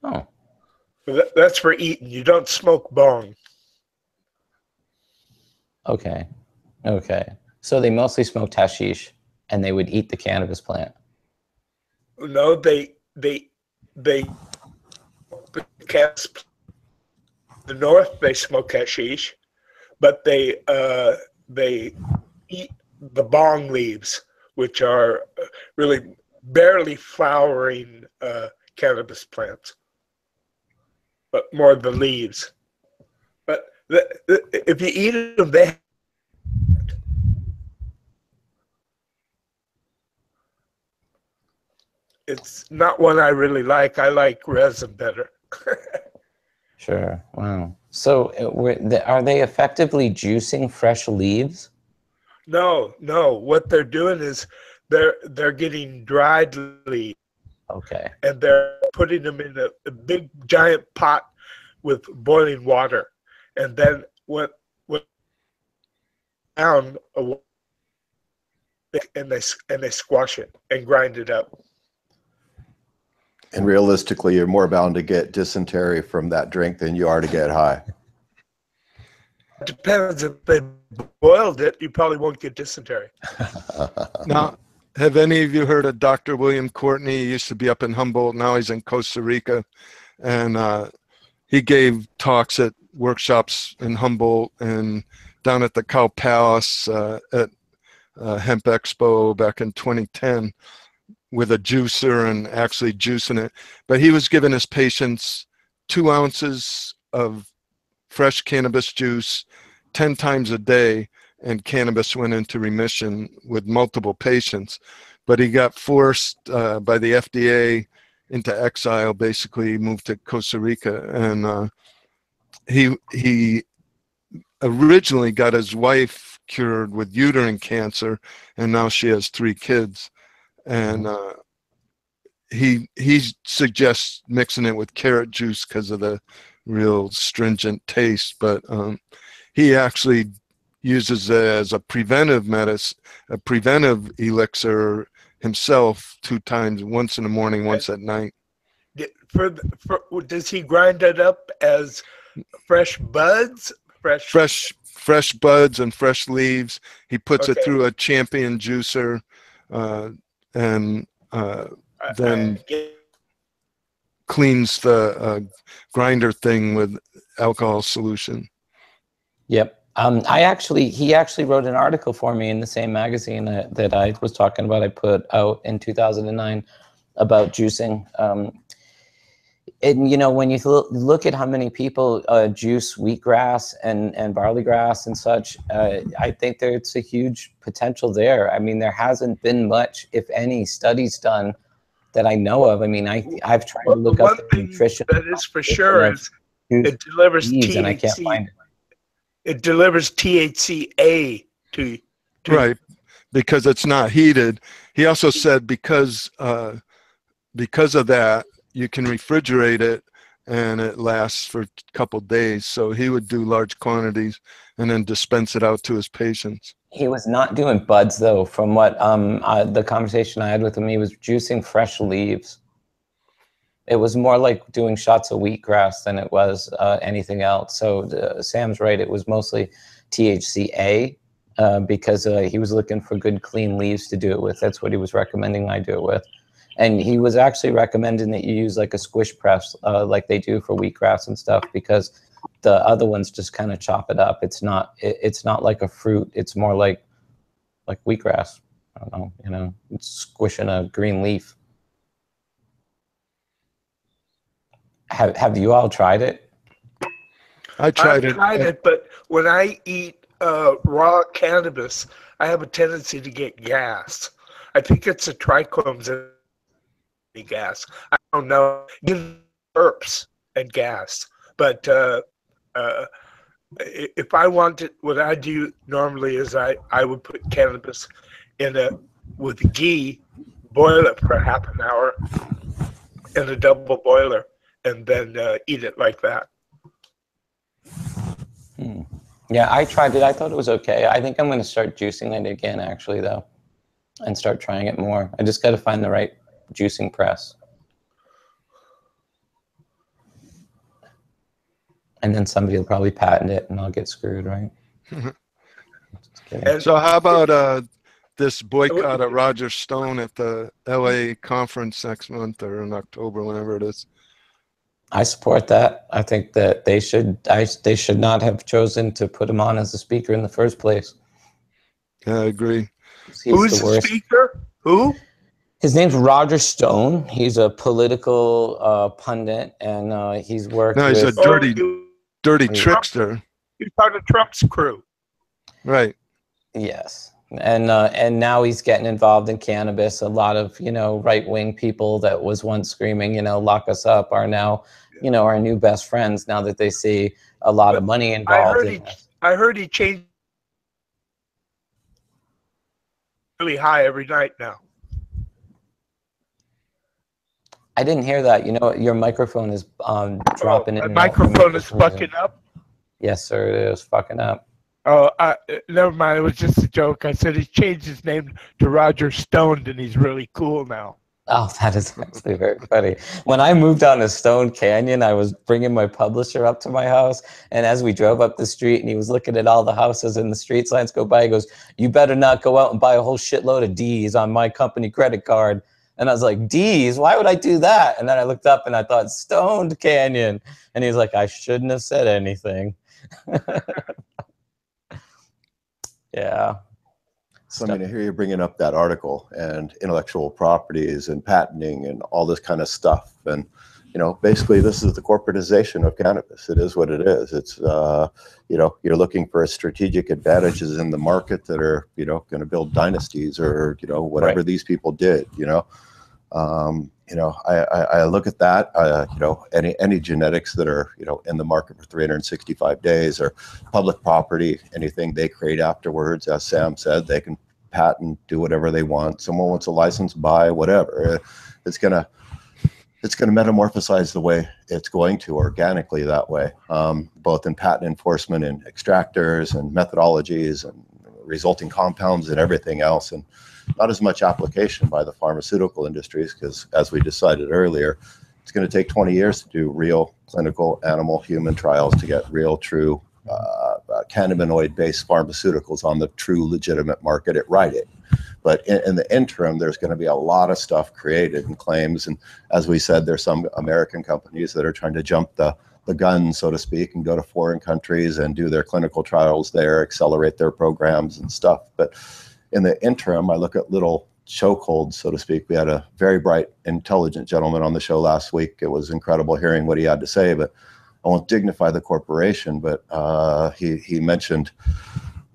Oh, But that's for eating. You don't smoke bong. okay, okay. So they mostly smoked hashish, and they would eat the cannabis plant. No, the north they smoke hashish, but they eat the bong leaves, which are really barely flowering cannabis plants, but more the leaves. But if you eat them, it's not one I really like. I like resin better. Sure. Wow. So are they effectively juicing fresh leaves? No. What they're doing is they're getting dried leaves. Okay. And they're putting them in a big giant pot with boiling water, and then when down and they squash it and grind it up. And realistically, you're more bound to get dysentery from that drink than you are to get high. It depends. If they boiled it, you probably won't get dysentery. Now, have any of you heard of Dr. William Courtney? He used to be up in Humboldt. Now he's in Costa Rica. And he gave talks at workshops in Humboldt and down at the Cow Palace at Hemp Expo back in 2010 with a juicer and actually juicing it. But he was giving his patients 2 ounces of fresh cannabis juice 10 times a day, and cannabis went into remission with multiple patients. But he got forced by the FDA into exile, basically moved to Costa Rica. And he originally got his wife cured with uterine cancer, and now she has 3 kids. And he suggests mixing it with carrot juice because of the real stringent taste, but he actually uses it as a preventive medicine, a preventive elixir himself 2 times, once in the morning, once at night. Does he grind it up as fresh buds? Fresh buds and fresh leaves. He puts it through a champion juicer, and then cleans the grinder thing with alcohol solution. Yep. He actually wrote an article for me in the same magazine that I was talking about. I put out in 2009 about juicing. And, you know, when you look at how many people juice wheatgrass and barley grass and such, I think there's a huge potential there. I mean, there hasn't been much, if any, studies done that I know of. I mean, I've tried to look up the nutrition. That is for sure is it delivers THC. And I can't find it. It delivers THCA to right, because it's not heated. He also said because of that, you can refrigerate it and it lasts for a couple days. So he would do large quantities and then dispense it out to his patients. He was not doing buds though. From what the conversation I had with him, he was juicing fresh leaves. It was more like doing shots of wheatgrass than it was anything else. So Sam's right. It was mostly THCA because he was looking for good, clean leaves to do it with. That's what he was recommending I do it with. And he was actually recommending that you use like a squish press like they do for wheatgrass and stuff, because the other ones just kind of chop it up. It's not like a fruit. It's more like wheatgrass. I don't know, you know, it's squishing a green leaf. Have you all tried it? I've tried it, but when I eat raw cannabis, I have a tendency to get gas. I think it's a trichomes gas. I don't know. Burps and gas. But if I wanted, what I do normally is I would put cannabis with ghee, boil it for half an hour in a double boiler, and then eat it like that. Yeah, I tried it. I thought it was okay. I think I'm going to start juicing it again, actually, though, and start trying it more. I just got to find the right juicing press. And then somebody will probably patent it, and I'll get screwed, right? So how about this boycott of Roger Stone at the LA conference next month or in October, whenever it is? I support that. I think that they should not have chosen to put him on as a speaker in the first place. Yeah, I agree. Who's the speaker? Who? His name's Roger Stone. He's a political pundit, and he's worked. No, he's with, a dirty trickster. He's part of Trump's crew. Right. Yes. And now he's getting involved in cannabis. A lot of, you know, right-wing people that was once screaming, you know, lock us up, are now, you know, our new best friends now that they see a lot of money involved. I heard he changed really high every night now. I didn't hear that. You know, your microphone is dropping in. The microphone is fucking up? Yes, sir, it is fucking up. Oh, never mind. It was just a joke. I said he changed his name to Roger Stone, and he's really cool now. Oh, that is actually very funny. When I moved down to Stone Canyon, I was bringing my publisher up to my house, and as we drove up the street and he was looking at all the houses and the street signs go by, he goes, "You better not go out and buy a whole shitload of D's on my company credit card." And I was like, D's? Why would I do that? And then I looked up and I thought, Stoned Canyon. And he's like, I shouldn't have said anything. Yeah. So, I mean, I hear you bringing up that article and intellectual properties and patenting and all this kind of stuff. And, you know, basically this is the corporatization of cannabis. It is what it is. It's, you know, you're looking for strategic advantages in the market that are, you know, going to build dynasties or, you know, whatever these people did, you know. you know, I look at that, you know, any genetics that are, you know, in the market for 365 days or public property, anything they create afterwards, as Sam said, they can patent, do whatever they want. Someone wants a license, buy whatever. It's gonna metamorphosize the way it's going to organically that way, both in patent enforcement and extractors and methodologies and resulting compounds and everything else, and not as much application by the pharmaceutical industries, because as we decided earlier, it's going to take 20 years to do real clinical animal human trials to get real true cannabinoid-based pharmaceuticals on the true legitimate market at Rite Aid. But in the interim, there's going to be a lot of stuff created and claims. And as we said, there's some American companies that are trying to jump the gun, so to speak, and go to foreign countries and do their clinical trials there, accelerate their programs and stuff. But in the interim, I look at little chokeholds, so to speak. We had a very bright, intelligent gentleman on the show last week. It was incredible hearing what he had to say, but I won't dignify the corporation, but he mentioned,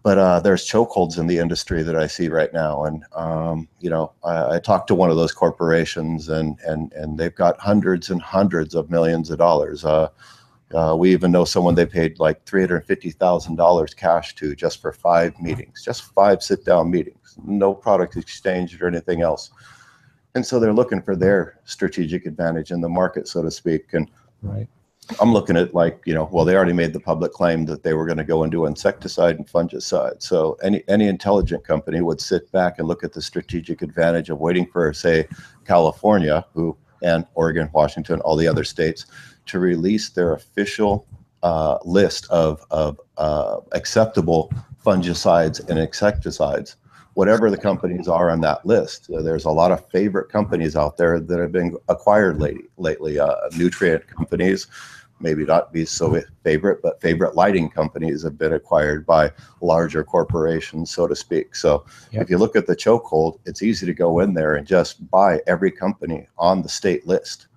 but there's chokeholds in the industry that I see right now. And, you know, I talked to one of those corporations and they've got hundreds and hundreds of millions of dollars. We even know someone they paid like $350,000 cash to just for 5 meetings, just 5 sit-down meetings, no product exchange or anything else. And so they're looking for their strategic advantage in the market, so to speak. And Right. I'm looking at like, you know, well, they already made the public claim that they were going to go and do insecticide and fungicide. So any intelligent company would sit back and look at the strategic advantage of waiting for, say, California, and Oregon, Washington, all the other states, to release their official list of acceptable fungicides and insecticides, whatever the companies are on that list. There's a lot of favorite companies out there that have been acquired lately. Nutrient companies, maybe not be so favorite, but favorite lighting companies have been acquired by larger corporations, so to speak. So if you look at the chokehold, it's easy to go in there and just buy every company on the state list.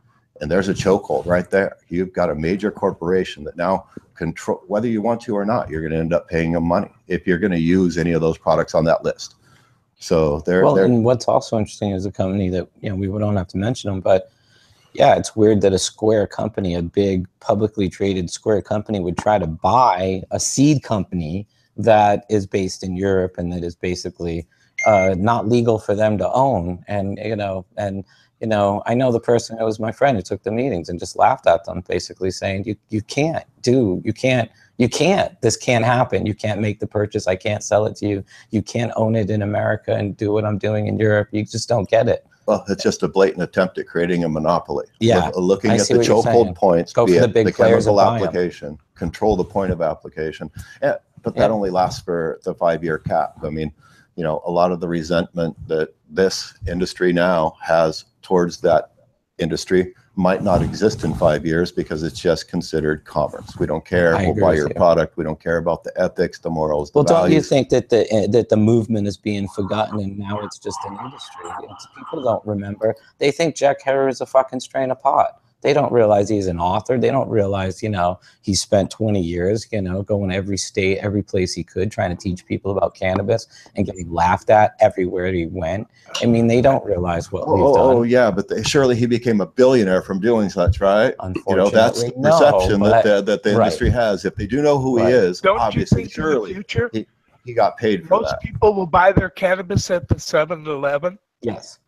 And there's a chokehold right there. You've got a major corporation that now control, whether you want to or not, you're going to end up paying them money if you're going to use any of those products on that list. So and what's also interesting is a company that, you know, we don't have to mention them, but yeah, it's weird that a Square company, a big publicly traded Square company, would try to buy a seed company that is based in Europe and that is basically not legal for them to own. And, you know, I know the person who was my friend who took the meetings and just laughed at them, basically saying, you can't, this can't happen. You can't make the purchase. I can't sell it to you. You can't own it in America and do what I'm doing in Europe. You just don't get it. Well, it's just a blatant attempt at creating a monopoly. Yeah. Looking at the chokehold points, go for the big players, chemical application, control the point of application. But that only lasts for the 5-year cap. I mean, you know, a lot of the resentment that this industry now has towards that industry might not exist in 5 years because it's just considered commerce. We don't care. We'll buy your product. We don't care about the ethics, the morals, the values. Don't you think that the movement is being forgotten and now it's just an industry? People don't remember. They think Jack Herer is a fucking strain of pot. They don't realize he's an author. They don't realize, you know, he spent 20 years, you know, going every state, every place he could, trying to teach people about cannabis and getting laughed at everywhere he went. I mean, they don't realize what we've done. Oh, yeah, but surely he became a billionaire from doing such, right? Unfortunately, you know, that's the perception that the industry has. If they do know who he is, don't obviously, you think surely in the future, he got paid for that. Most people will buy their cannabis at the 7-Eleven. Yes.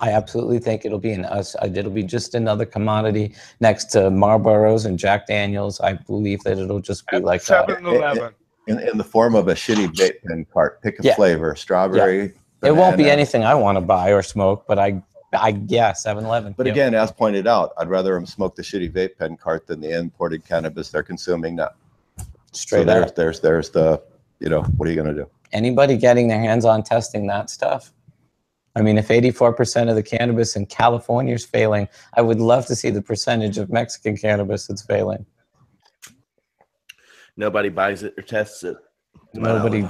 I absolutely think it'll be it'll be just another commodity next to Marlboros and Jack Daniels. I believe that it'll just be like 7-Eleven. In the form of a shitty vape pen cart. Pick a flavor, strawberry. It won't be anything I want to buy or smoke, but I 7-Eleven. But again, as pointed out, I'd rather them smoke the shitty vape pen cart than the imported cannabis they're consuming now. Straight up. There's the, you know, what are you going to do? Anybody getting their hands on testing that stuff? I mean, if 84% of the cannabis in California is failing, I would love to see the percentage of Mexican cannabis that's failing. Nobody buys it or tests it. Nobody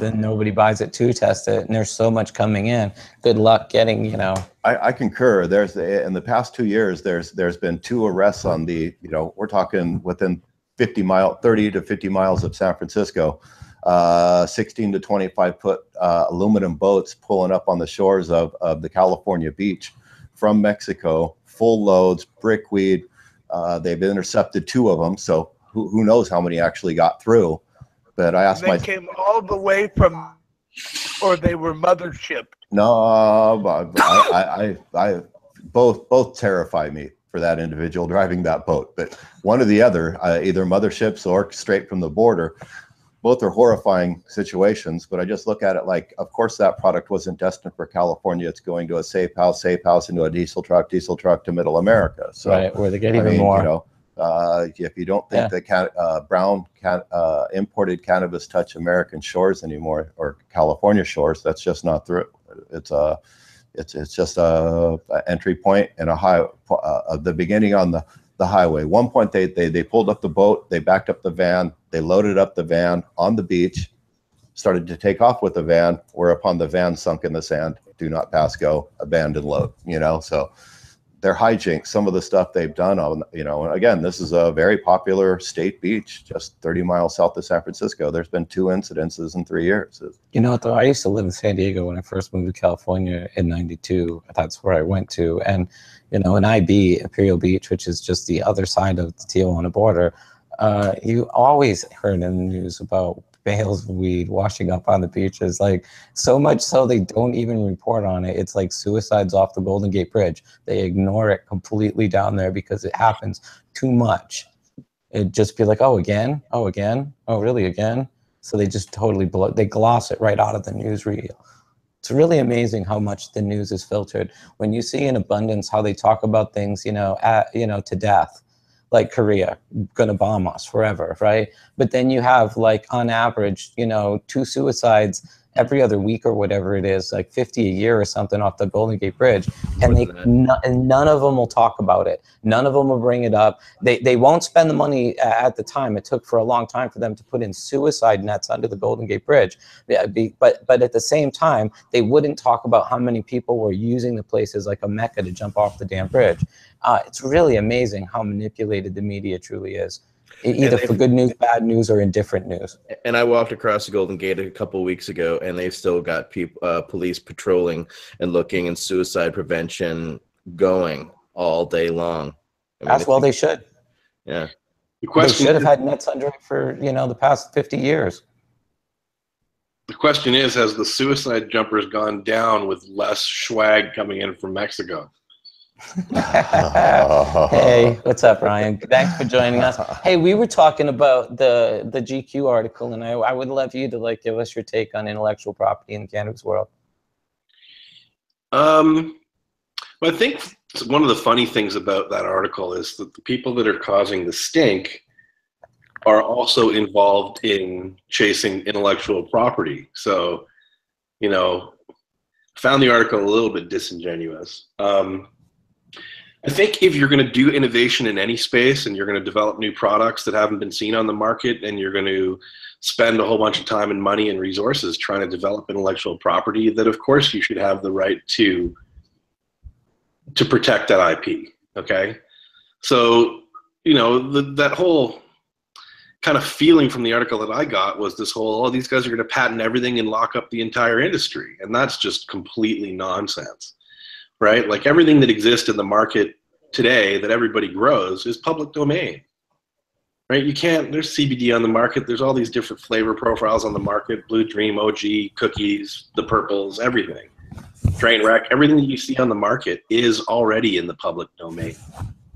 buys it to test it, and there's so much coming in. Good luck getting, you know. I concur. In the past 2 years, there's been 2 arrests on the, you know, we're talking within 30 to 50 miles of San Francisco. 16 to 25 foot aluminum boats pulling up on the shores of the California beach from Mexico, full loads, brickweed. They've intercepted 2 of them, so who knows how many actually got through. But I asked they came all the way from, or they were mothership. No, I both terrify me for that individual driving that boat. But one or the other, either motherships or straight from the border, both are horrifying situations. But I just look at it like, of course, that product wasn't destined for California. It's going to a safe house into a diesel truck to Middle America. So, right, where they get even more. You know, if you don't think that brown imported cannabis touch American shores anymore, or California shores, that's just not true. It's just a entry point and a high the beginning on the highway. One point they pulled up the boat, they backed up the van, they loaded up the van on the beach, started to take off with the van, whereupon the van sunk in the sand. Do not pass go, abandon load. You know, so they're hijinks. Some of the stuff they've done on, you know, and again, this is a very popular state beach, just 30 miles south of San Francisco. There's been 2 incidences in 3 years. You know what, though? I used to live in San Diego when I first moved to California in '92. That's where I went to. And, you know, in IB, Imperial Beach, which is just the other side of the Tijuana border, you always heard in the news about bales of weed washing up on the beaches, like so much so they don't even report on it. It's like suicides off the Golden Gate Bridge. They ignore it completely down there because it happens too much. It'd just be like, oh, again? Oh, again? Oh, really, again? So they just totally they gloss it right out of the newsreel. It's really amazing how much the news is filtered. When you see in abundance how they talk about things, you know, to death, like Korea, gonna bomb us forever, right? But then you have, like, on average, you know, 2 suicides every other week or whatever it is, like 50 a year or something off the Golden Gate Bridge, and none of them will talk about it. None of them will bring it up. They won't spend the money at the time. It took for a long time for them to put in suicide nets under the Golden Gate Bridge. But at the same time, they wouldn't talk about how many people were using the place as like a mecca to jump off the damn bridge. It's really amazing how manipulated the media truly is. Either for good news, bad news, or indifferent news. And I walked across the Golden Gate a couple of weeks ago, and they've still got police patrolling and looking, and suicide prevention going all day long. I mean, as well they should. Yeah. The question they should have had nets under it for, you know, the past 50 years. The question is, has the suicide jumpers gone down with less swag coming in from Mexico? Hey, what's up, Ryan? Thanks for joining us. Hey, we were talking about the GQ article, and I would love you to, like, give us your take on intellectual property in the cannabis world. Well, I think one of the funny things about that article is that the people that are causing the stink are also involved in chasing intellectual property. So, you know, I found the article a little bit disingenuous. I think if you're going to do innovation in any space, and you're going to develop new products that haven't been seen on the market, and you're going to spend a whole bunch of time and money and resources trying to develop intellectual property, that of course you should have the right to protect that IP. Okay, so, you know, that whole kind of feeling from the article that I got was this whole, oh, these guys are going to patent everything and lock up the entire industry, and that's just completely nonsense. Right? Like, everything that exists in the market today that everybody grows is public domain. Right? You can't, there's CBD on the market. There's all these different flavor profiles on the market, Blue Dream, OG, cookies, the purples, everything. Trainwreck, everything that you see on the market is already in the public domain.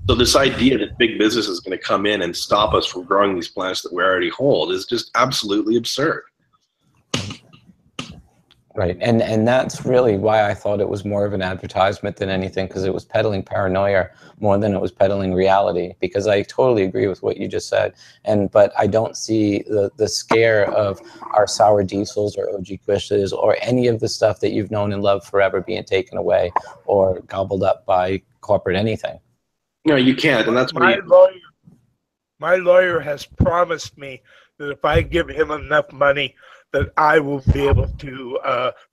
So this idea that big business is going to come in and stop us from growing these plants that we already hold is just absolutely absurd. Right, and that's really why I thought it was more of an advertisement than anything, because it was peddling paranoia more than it was peddling reality. Because I totally agree with what you just said, but I don't see the scare of our sour diesels or OG Quishes or any of the stuff that you've known and loved forever being taken away or gobbled up by corporate anything. No, you can't, and that's my lawyer has promised me that if I give him enough money, that I will be able to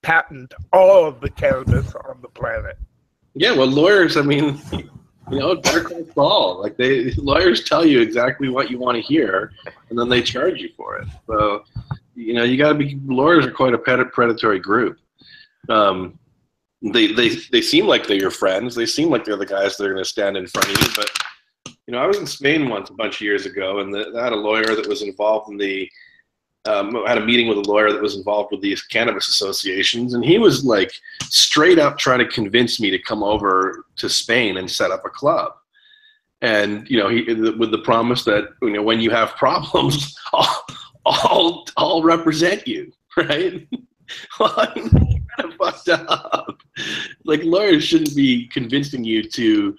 patent all of the cannabis on the planet. Yeah, well, lawyers, I mean, you know, better call Saul. Like, lawyers tell you exactly what you want to hear, and then they charge you for it. So, you know, you got to be, lawyers are quite a predatory group. they seem like they're your friends. They seem like they're the guys that are going to stand in front of you. But you know, I was in Spain once a bunch of years ago, and I had a lawyer that was involved in the. I had a meeting with a lawyer that was involved with these cannabis associations, and he was like straight up trying to convince me to come over to Spain and set up a club. And you know, with the promise that, you know, when you have problems, I'll represent you, right? Well, I'm kind of fucked up. Like, lawyers shouldn't be convincing you to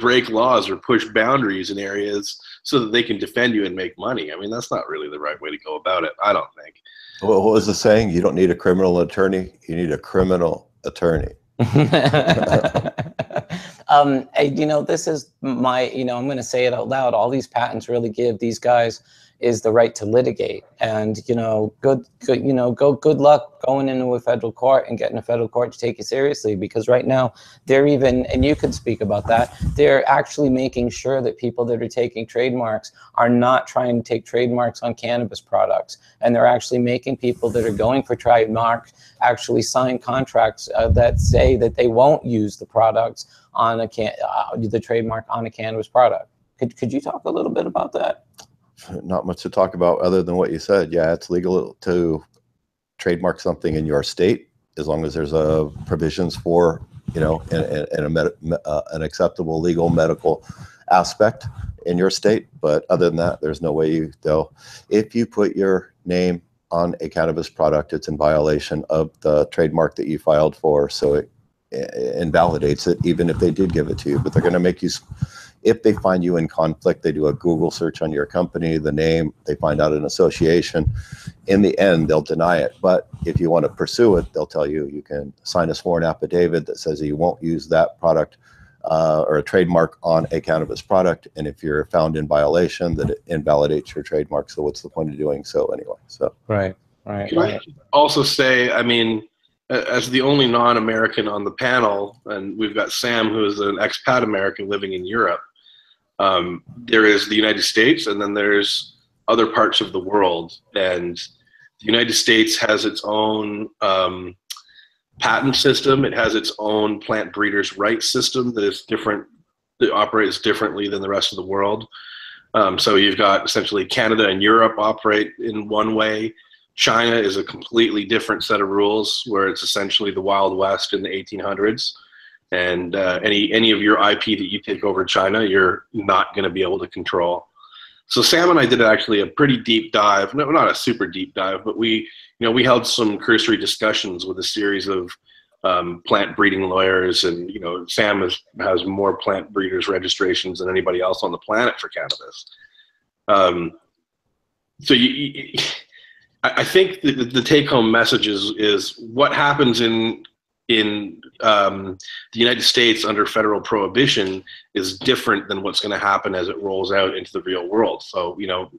break laws or push boundaries in areas so that they can defend you and make money. I mean, that's not really the right way to go about it, I don't think. Well, what was the saying? You don't need a criminal attorney, you need a criminal attorney. You know, this is my, you know, I'm going to say it out loud. All these patents really give these guys is the right to litigate. And, you know, good luck going into a federal court and getting a federal court to take you seriously, because right now they're even, and you could speak about that, they're actually making sure that people that are taking trademarks are not trying to take trademarks on cannabis products. And they're actually making people that are going for trademarks actually sign contracts that say that they won't use the products on the trademark on a cannabis product. Could you talk a little bit about that? Not much to talk about other than what you said. Yeah, it's legal to trademark something in your state as long as there's provisions for, you know, an acceptable legal medical aspect in your state. But other than that, there's no way if you put your name on a cannabis product, it's in violation of the trademark that you filed for. So it invalidates it, even if they did give it to you. But they're going to make you. If they find you in conflict, they do a Google search on your company, the name, they find out an association. In the end, they'll deny it. But if you want to pursue it, they'll tell you you can sign a sworn affidavit that says that you won't use that product or a trademark on a cannabis product. And if you're found in violation, that it invalidates your trademark. So what's the point of doing so anyway? So Right. Can I also say, I mean, as the only non-American on the panel, and we've got Sam, who is an expat American living in Europe, there is the United States, and then there's other parts of the world. And the United States has its own patent system. It has its own plant breeders' rights system that is different, that operates differently than the rest of the world. So you've got essentially Canada and Europe operate in one way. China is a completely different set of rules, where it's essentially the Wild West in the 1800s. And any of your IP that you take over China, you're not going to be able to control. So Sam and I did actually a pretty deep dive, no, not a super deep dive, but we held some cursory discussions with a series of plant breeding lawyers, and you know, Sam has more plant breeders registrations than anybody else on the planet for cannabis. So I think the take-home message is what happens in the United States under federal prohibition is different than what's going to happen as it rolls out into the real world. So, you know,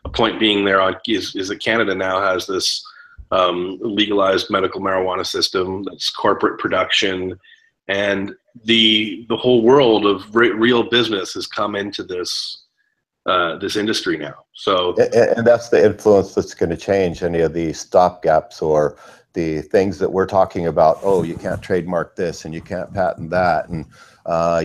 a point being there is that Canada now has this legalized medical marijuana system that's corporate production, and the whole world of real business has come into this industry now. So, and that's the influence that's going to change any of the stopgaps or the things that we're talking about. Oh, you can't trademark this and you can't patent that, and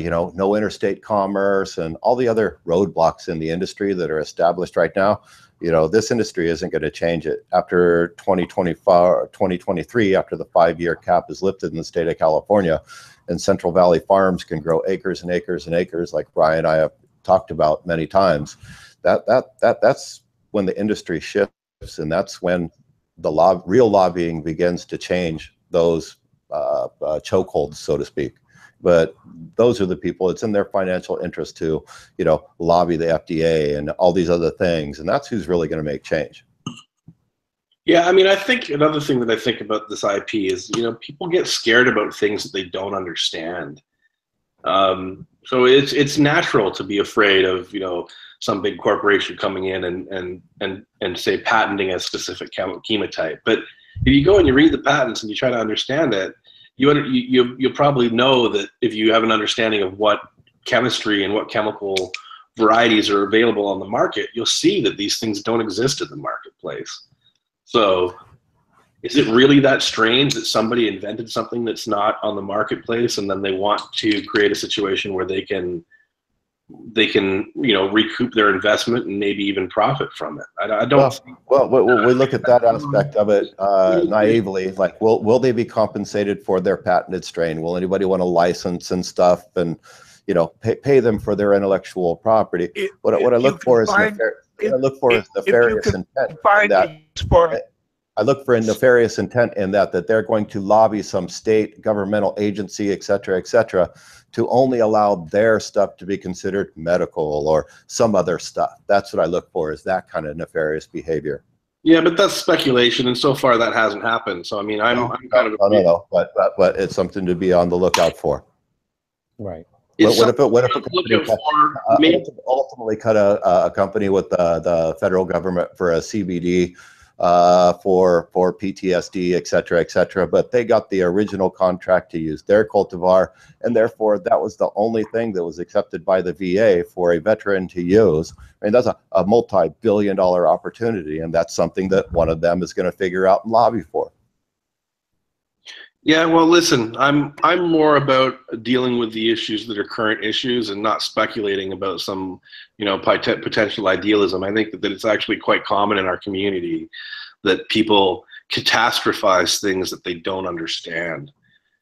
you know, no interstate commerce and all the other roadblocks in the industry that are established right now. You know, this industry isn't going to change it. After 2024, 2023, after the 5-year cap is lifted in the state of California, and Central Valley farms can grow acres and acres and acres, like Brian and I have talked about many times, that's when the industry shifts, and that's when the real lobbying begins to change those chokeholds, so to speak. But those are the people, it's in their financial interest to, you know, lobby the FDA and all these other things. And that's who's really going to make change. Yeah, I mean, I think another thing that I think about this IP is, you know, people get scared about things that they don't understand. So it's natural to be afraid of, you know, some big corporation coming in and say patenting a specific chemotype. But if you go and you read the patents and you try to understand it, you'll probably know that if you have an understanding of what chemistry and what chemical varieties are available on the market, you'll see that these things don't exist in the marketplace. So is it really that strange that somebody invented something that's not on the marketplace, and then they want to create a situation where they can recoup their investment and maybe even profit from it? I don't. Well, we look at that aspect of it naively. Like, will they be compensated for their patented strain? Will anybody want to license and stuff, and pay them for their intellectual property? What I look for is nefarious intent. I look for a nefarious intent in that they're going to lobby some state governmental agency, et cetera, to only allow their stuff to be considered medical or some other stuff. That's what I look for, is that kind of nefarious behavior. Yeah, but that's speculation, and so far that hasn't happened. So I mean, I'm kind of but it's something to be on the lookout for. Right. What if a company ultimately cut a company with the federal government for a CBD for PTSD, et cetera, but they got the original contract to use their cultivar, and therefore that was the only thing that was accepted by the VA for a veteran to use. I mean, that's a multi-billion-dollar opportunity, and that's something that one of them is going to figure out and lobby for. Yeah, well, listen, I'm more about dealing with the issues that are current issues and not speculating about some, potential idealism. I think that it's actually quite common in our community that people catastrophize things that they don't understand.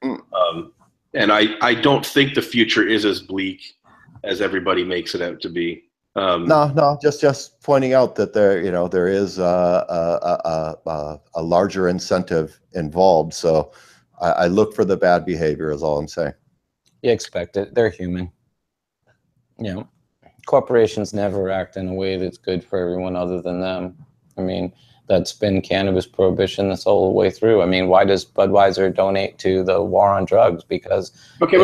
And I don't think the future is as bleak as everybody makes it out to be. No, just pointing out that there is a larger incentive involved. So I look for the bad behavior is all I'm saying. You expect it. They're human. Corporations never act in a way that's good for everyone other than them. I mean, that's been cannabis prohibition this whole way through. I mean, why does Budweiser donate to the war on drugs? Because can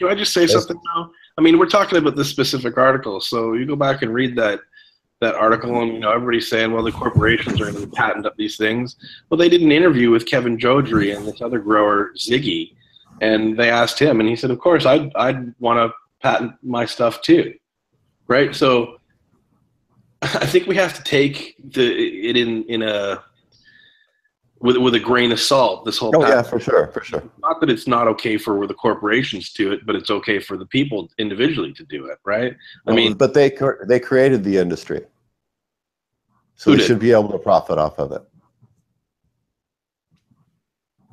I just say something now? I mean, we're talking about this specific article, so you go back and read that article, and everybody's saying, well, the corporations are going to patent up these things. Well, they did an interview with Kevin Jodrey and this other grower, Ziggy, and they asked him, and he said, of course, I'd want to patent my stuff too, right? So I think we have to take it with a grain of salt. This whole yeah, for sure. Not that it's not okay for the corporations to do it, but it's okay for the people individually to do it, right? I mean, but they created the industry, so they should be able to profit off of it.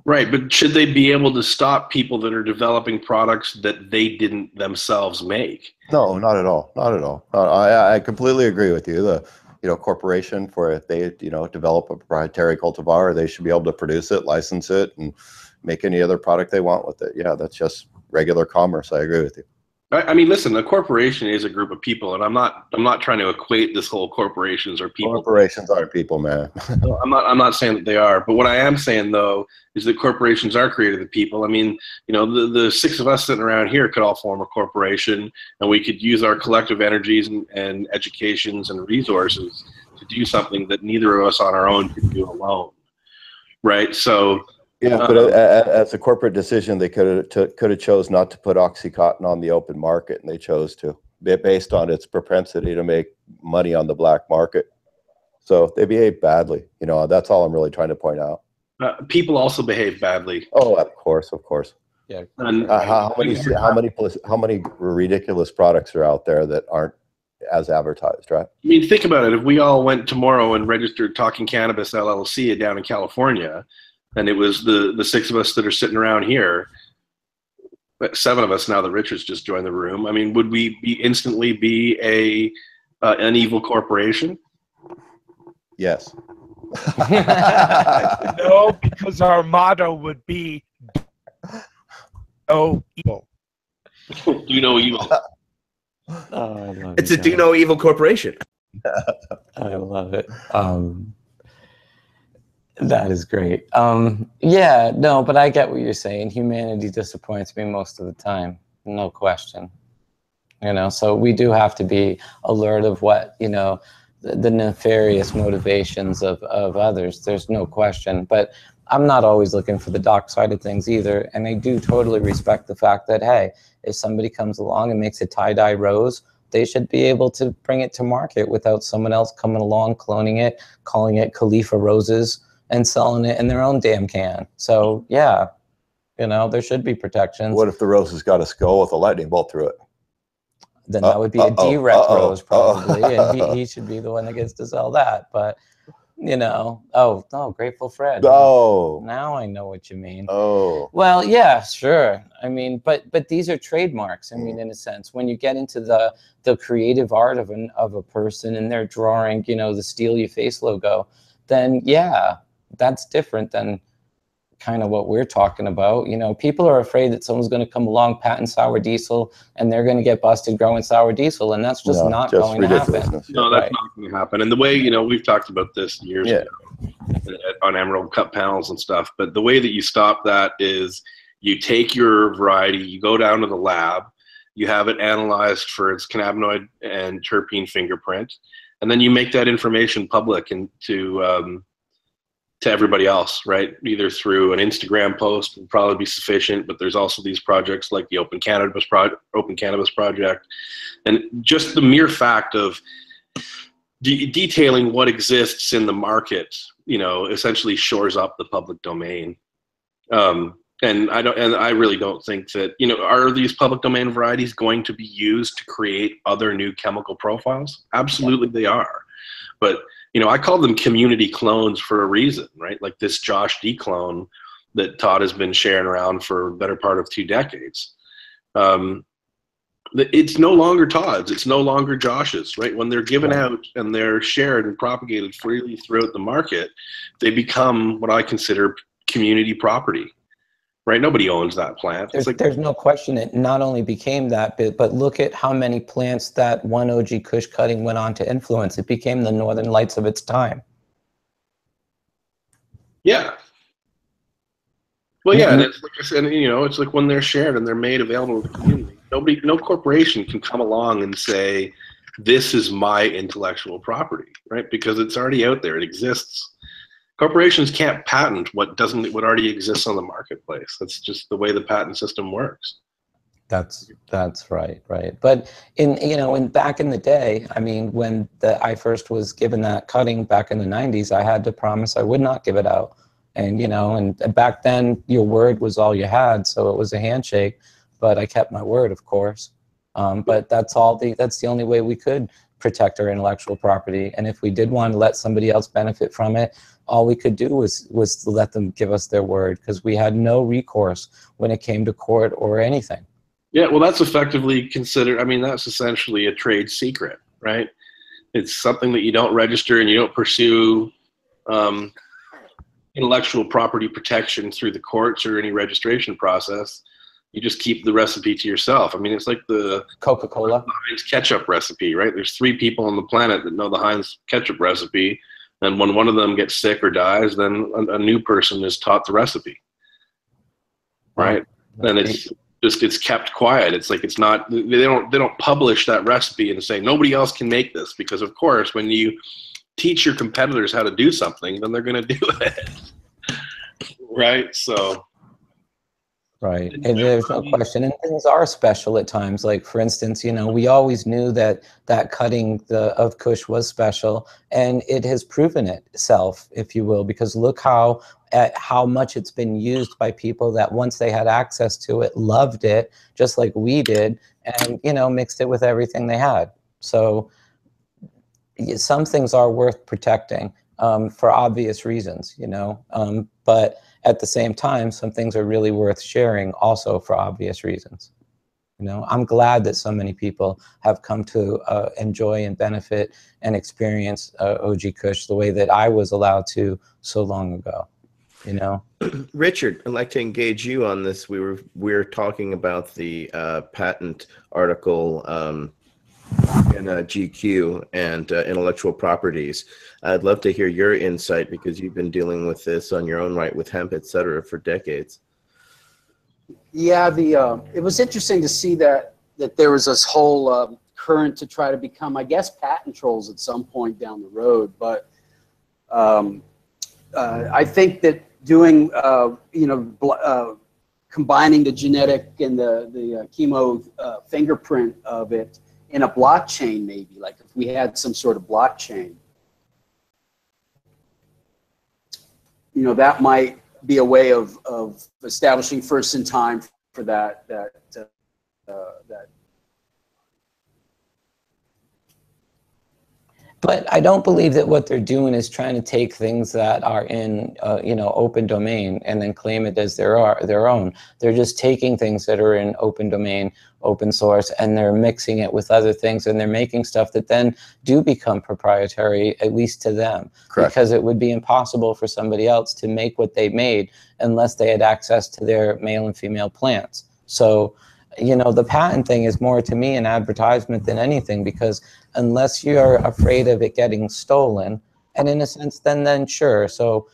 Right, but should they be able to stop people that are developing products that they didn't themselves make? No, not at all. Not at all. I completely agree with you. The corporation, for if they develop a proprietary cultivar, they should be able to produce it, license it, and make any other product they want with it. Yeah, that's just regular commerce. I agree with you. I mean, listen, a corporation is a group of people, and I'm not trying to equate this whole corporations or people. Corporations aren't people, man. I'm not saying that they are, but what I am saying though is that corporations are created of people. I mean, the six of us sitting around here could all form a corporation, and we could use our collective energies and educations and resources to do something that neither of us on our own could do alone, right? So. Yeah, but as a corporate decision, they could have chose not to put OxyContin on the open market, and they chose to, based on its propensity to make money on the black market. So they behave badly. That's all I'm really trying to point out. People also behave badly. Oh, of course. Yeah. And how many ridiculous products are out there that aren't as advertised, right? I mean, think about it. If we all went tomorrow and registered Talking Cannabis LLC down in California, and it was the six of us that are sitting around here, 7 of us now that Richard's just joined the room. I mean, would we instantly be an evil corporation? Yes. No, because our motto would be "No evil." Do no evil. It's a do no evil corporation. I love it. That is great. Yeah, no, but I get what you're saying. Humanity disappoints me most of the time, no question. So we do have to be alert of what, the nefarious motivations of others. There's no question. But I'm not always looking for the dark side of things either. And I do totally respect the fact that, hey, if somebody comes along and makes a tie-dye rose, they should be able to bring it to market without someone else coming along, cloning it, calling it Khalifa Roses, and selling it in their own damn can. So yeah, you know, there should be protections. What if the rose has got a skull with a lightning bolt through it? Then that would be a derect rose probably, and he should be the one that gets to sell that. But you know, Grateful Fred. Oh, now I know what you mean. Oh, well, yeah, sure. I mean, but these are trademarks. I mean, in a sense, when you get into the creative art of a person and they're drawing, you know, the Steal Your Face logo, then yeah, that's different than kind of what we're talking about. You know, people are afraid that someone's going to come along, patent sour diesel, and they're going to get busted growing sour diesel, and that's just not going to happen. No, that's not going to happen. And the way, you know, we've talked about this years ago on Emerald Cup panels and stuff, but the way that you stop that is you take your variety, you go down to the lab, you have it analyzed for its cannabinoid and terpene fingerprint, and then you make that information public and to everybody else, right? Either through an Instagram post would probably be sufficient, but there's also these projects like the Open Cannabis Project, and just the mere fact of detailing what exists in the market, you know, essentially shores up the public domain. And I really don't think that, you know, are these public domain varieties going to be used to create other new chemical profiles? Absolutely, they are, but you know, I call them community clones for a reason, right? Like this Josh D clone that Todd has been sharing around for the better part of 2 decades. It's no longer Todd's, it's no longer Josh's, right? When they're given out and they're shared and propagated freely throughout the market, they become what I consider community property. Right, nobody owns that plant. There's no question it not only became that, but look at how many plants that one OG Kush cutting went on to influence. It became the Northern Lights of its time. Yeah. Well, yeah, and it's like I said, you know, it's like when they're shared and they're made available to the community. No corporation can come along and say, "This is my intellectual property," right? Because it's already out there. It exists. Corporations can't patent what already exists on the marketplace. That's just the way the patent system works. That's right. But back in the day, I mean, when I first was given that cutting back in the 90s, I had to promise I would not give it out. And you know, and back then your word was all you had, so it was a handshake. But I kept my word, of course. But that's the only way we could protect our intellectual property. And if we did want to let somebody else benefit from it, all we could do was to let them give us their word, because we had no recourse when it came to court or anything. Yeah, well, that's effectively considered, I mean, that's essentially a trade secret, right? It's something that you don't register and you don't pursue intellectual property protection through the courts or any registration process. You just keep the recipe to yourself. I mean, it's like the Coca-Cola Heinz ketchup recipe, right? There's 3 people on the planet that know the Heinz ketchup recipe. And when one of them gets sick or dies, then a new person is taught the recipe, right? And it's kept quiet. It's like it's not. They don't publish that recipe and say nobody else can make this, because of course when you teach your competitors how to do something, then they're going to do it, right? So. Right, and there's no question, and things are special at times. Like for instance, you know, we always knew that cutting of Kush was special, and it has proven itself, if you will, because look how much it's been used by people that once they had access to it, loved it, just like we did, and you know, mixed it with everything they had. So some things are worth protecting for obvious reasons, you know, but at the same time, some things are really worth sharing also for obvious reasons. You know, I'm glad that so many people have come to enjoy and benefit and experience OG Kush the way that I was allowed to so long ago, you know. Richard, I'd like to engage you on this. We were talking about the patent article in GQ and intellectual properties. I'd love to hear your insight, because you've been dealing with this on your own right with hemp, et cetera, for decades. Yeah, it was interesting to see that there was this whole current to try to become, I guess, patent trolls at some point down the road. But I think that doing, combining the genetic and the chemo fingerprint of it in a blockchain, maybe, like if we had some sort of blockchain, that might be a way of establishing first in time for that. But I don't believe that what they're doing is trying to take things that are in, open domain and then claim it as their own. They're just taking things that are in open domain, open source, and they're mixing it with other things, and they're making stuff that then do become proprietary, at least to them. Correct. Because it would be impossible for somebody else to make what they made unless they had access to their male and female plants. So, the patent thing is more to me an advertisement than anything, because unless you're afraid of it getting stolen, and in a sense, then sure. So,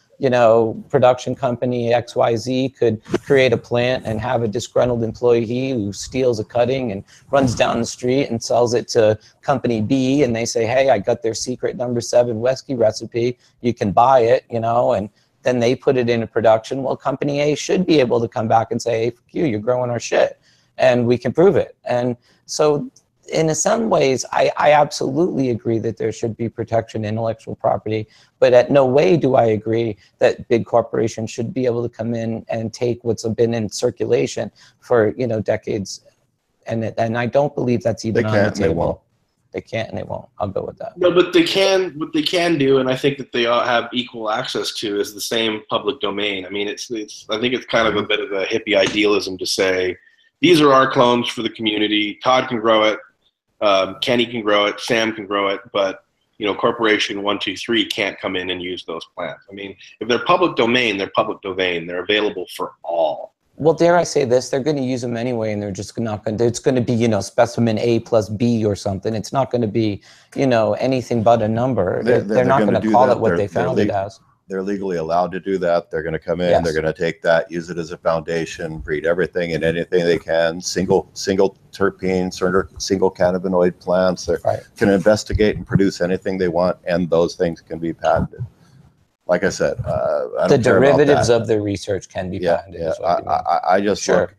production company XYZ could create a plant and have a disgruntled employee who steals a cutting and runs down the street and sells it to company B, and they say, hey, I got their secret number 7 whiskey recipe, you can buy it, and then they put it into production. Well, company A should be able to come back and say, hey, fuck you, you're growing our shit, and we can prove it. And so in some ways, I absolutely agree that there should be protection in intellectual property, but at no way do I agree that big corporations should be able to come in and take what's been in circulation for decades, and I don't believe that's even on the table. They can't and they won't. I'll go with that. No, but they can. What they can do, and I think that they all have equal access to, is the same public domain. I mean, I think it's kind of a bit of a hippie idealism to say, these are our clones for the community. Todd can grow it. Kenny can grow it, Sam can grow it, but corporation 123 can't come in and use those plants. I mean, if they're public domain, they're public domain. They're available for all. Well, dare I say this? They're going to use them anyway, and they're just not going to. It's going to be specimen A plus B or something. It's not going to be anything but a number. They're not going to call it what they found it as. They're legally allowed to do that. They're going to come in, They're going to take that, use it as a foundation, breed everything and anything they can, single terpene, single cannabinoid plants. They can investigate and produce anything they want, and those things can be patented. Like I said, the derivatives of the research can be patented. I just Let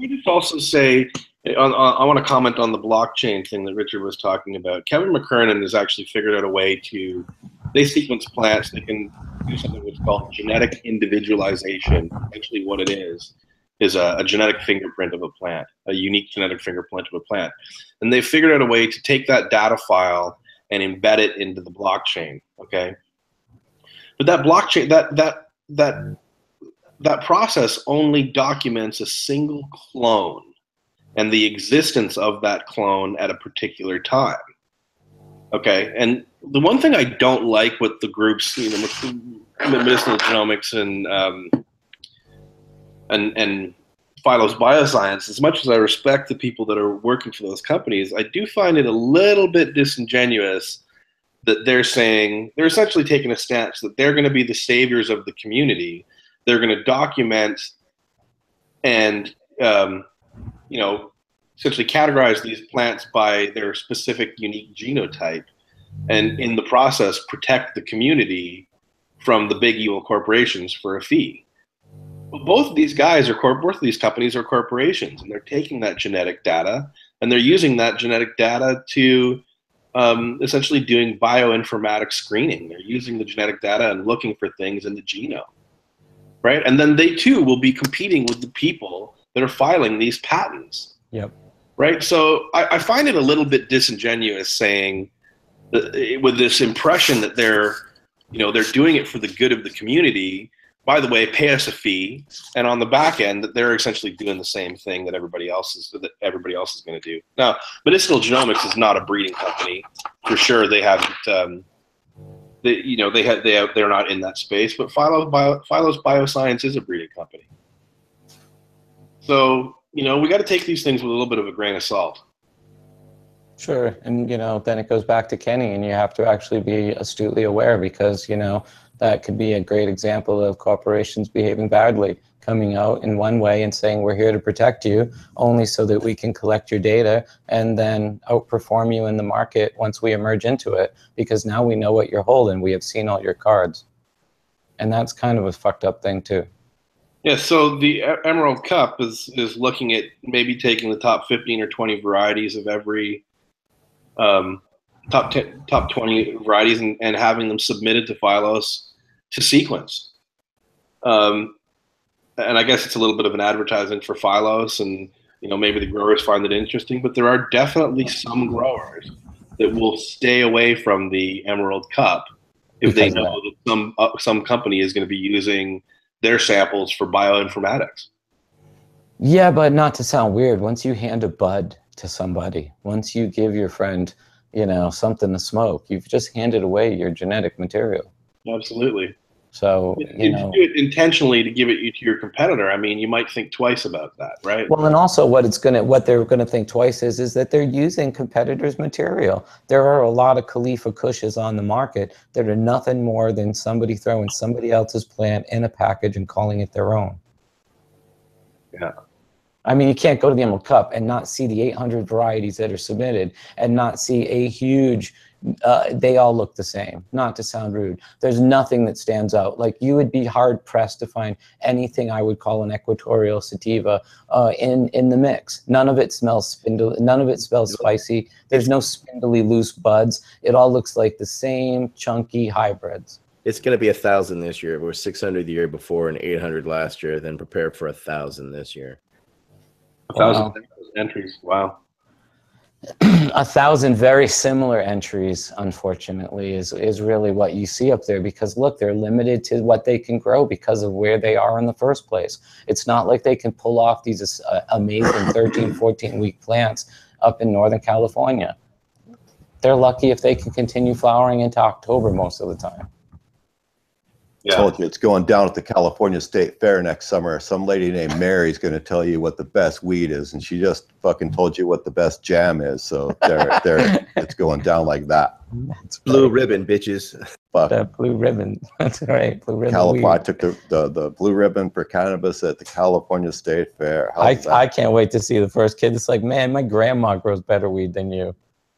me just also say, I want to comment on the blockchain thing that Richard was talking about. Kevin McKernan has actually figured out a way to. They sequence plants. They can do something that's called genetic individualization. Actually, what it is a genetic fingerprint of a plant, a unique genetic fingerprint of a plant. And they figured out a way to take that data file and embed it into the blockchain. Okay, but that blockchain, that process only documents a single clone and the existence of that clone at a particular time. Okay, and the one thing I don't like with the groups, medicinal genomics and Phylos Bioscience, as much as I respect the people that are working for those companies, I do find it a little bit disingenuous that they're essentially taking a stance that they're going to be the saviors of the community. They're going to document and essentially categorize these plants by their specific unique genotype, and in the process protect the community from the big evil corporations for a fee. But both of these guys both of these companies are corporations, and they're taking that genetic data and they're using that genetic data to essentially doing bioinformatics screening. They're using the genetic data and looking for things in the genome, right? And then they too will be competing with the people that are filing these patents. Yep. Right. So I find it a little bit disingenuous saying that, with this impression that they're doing it for the good of the community. By the way, pay us a fee, and on the back end, that they're essentially doing the same thing that everybody else is going to do. Now, Medicinal Genomics is not a breeding company for sure. They haven't. They're not in that space. But Phylos Bioscience is a breeding company. So. We got to take these things with a little bit of a grain of salt. Sure. And, then it goes back to Kenny, and you have to actually be astutely aware, because, that could be a great example of corporations behaving badly, coming out in one way and saying, we're here to protect you, only so that we can collect your data and then outperform you in the market once we emerge into it, because now we know what you're holding. We have seen all your cards. And that's kind of a fucked up thing, too. Yeah, so the Emerald Cup is looking at maybe taking the top 15 or 20 varieties of every top 20 varieties and having them submitted to Phylos to sequence. And I guess it's a little bit of an advertising for Phylos, and maybe the growers find it interesting, but there are definitely some growers that will stay away from the Emerald Cup if they know that some company is going to be using their samples for bioinformatics. Yeah, but not to sound weird, once you hand a bud to somebody, once you give your friend, something to smoke, you've just handed away your genetic material. Absolutely. So, if you do it intentionally to give it to your competitor, I mean, you might think twice about that, right? Well, and also what they're gonna think twice is that they're using competitors' material. There are a lot of Khalifa Kushes on the market that are nothing more than somebody throwing somebody else's plant in a package and calling it their own. Yeah. I mean, you can't go to the Emerald Cup and not see the 800 varieties that are submitted and not see a huge, they all look the same, not to sound rude. There's nothing that stands out. Like, you would be hard pressed to find anything I would call an equatorial sativa in the mix. None of it smells spindly, none of it smells spicy. There's no spindly loose buds. It all looks like the same chunky hybrids. It's going to be 1,000 this year. We're 600 the year before and 800 last year, then prepare for 1,000 this year. 1,000 entries. Wow. 1,000 very similar entries, unfortunately, is really what you see up there, because look, they're limited to what they can grow because of where they are in the first place. It's not like they can pull off these amazing 13, 14-week plants up in Northern California. They're lucky if they can continue flowering into October most of the time. I told you it's going down at the California State Fair next summer. Some lady named Mary is going to tell you what the best weed is, and she just fucking told you what the best jam is. So it's going down like that. That's blue ribbon, bitches. Fuck. The blue ribbon. That's right. Blue ribbon. I took the blue ribbon for cannabis at the California State Fair. I can't wait to see the first kid. It's like, man, my grandma grows better weed than you.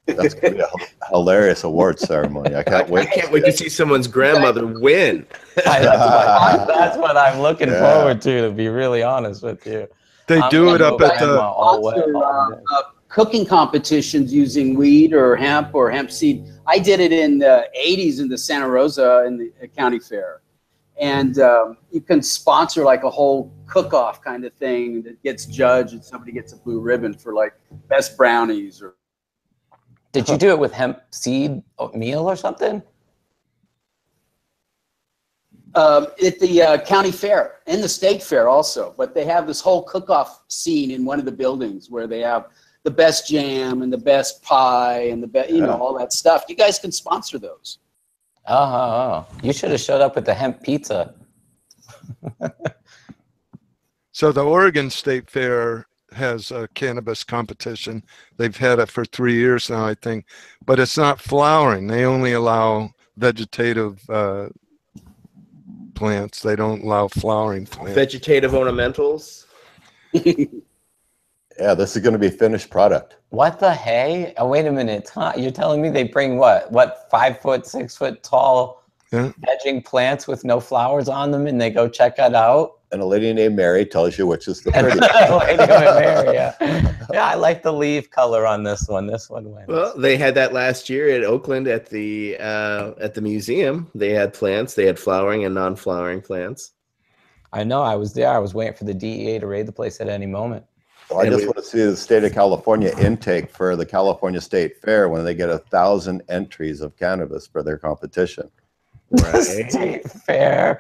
That's going to be a hilarious award ceremony. I can't wait. I can't wait to see someone's grandmother win. That's what I'm looking forward to be really honest with you. They do it up at the cooking competitions using weed or hemp seed. I did it in the 80s in the Santa Rosa in the county fair. And you can sponsor like a whole cook-off kind of thing that gets judged, and somebody gets a blue ribbon for like best brownies. Or did you do it with hemp seed meal or something? At the county fair and the state fair also, but they have this whole cook-off scene in one of the buildings where they have the best jam and the best pie and the best, all that stuff. You guys can sponsor those. Oh, you should have showed up with the hemp pizza. So the Oregon State Fair has a cannabis competition. They've had it for 3 years now, I think, but it's not flowering. They only allow vegetative plants. They don't allow flowering plants. Vegetative ornamentals. Yeah, this is going to be finished product. What the hey? Oh, wait a minute. You're telling me they bring what 5 foot, 6 foot tall vegging plants with no flowers on them, and they go check it out? And a lady named Mary tells you which is the prettiest. Lady named Mary, yeah, I like the leaf color on this one. This one wins. Well, they had that last year at Oakland at the museum. They had plants. They had flowering and non-flowering plants. I know. I was there. I was waiting for the DEA to raid the place at any moment. Well, I just want to see the state of California intake for the California State Fair when they get 1,000 entries of cannabis for their competition. Right. State Fair.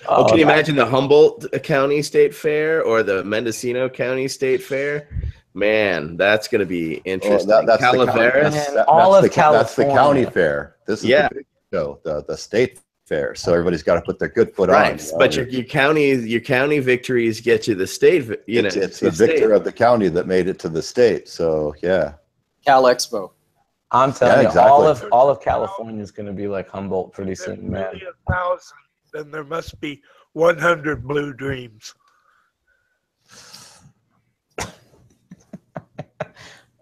Oh, can you imagine the Humboldt County State Fair or the Mendocino County State Fair? Man, that's going to be interesting. That's Calaveras. California. That's the county fair. This is the big show, the state fair. So everybody's got to put their good foot on. But your county victories get you the state. It's the victor of the county that made it to the state. So yeah. Cal Expo. I'm telling you, exactly. all of California is going to be like Humboldt pretty soon, man. Really 1,000, then there must be 100 Blue Dreams.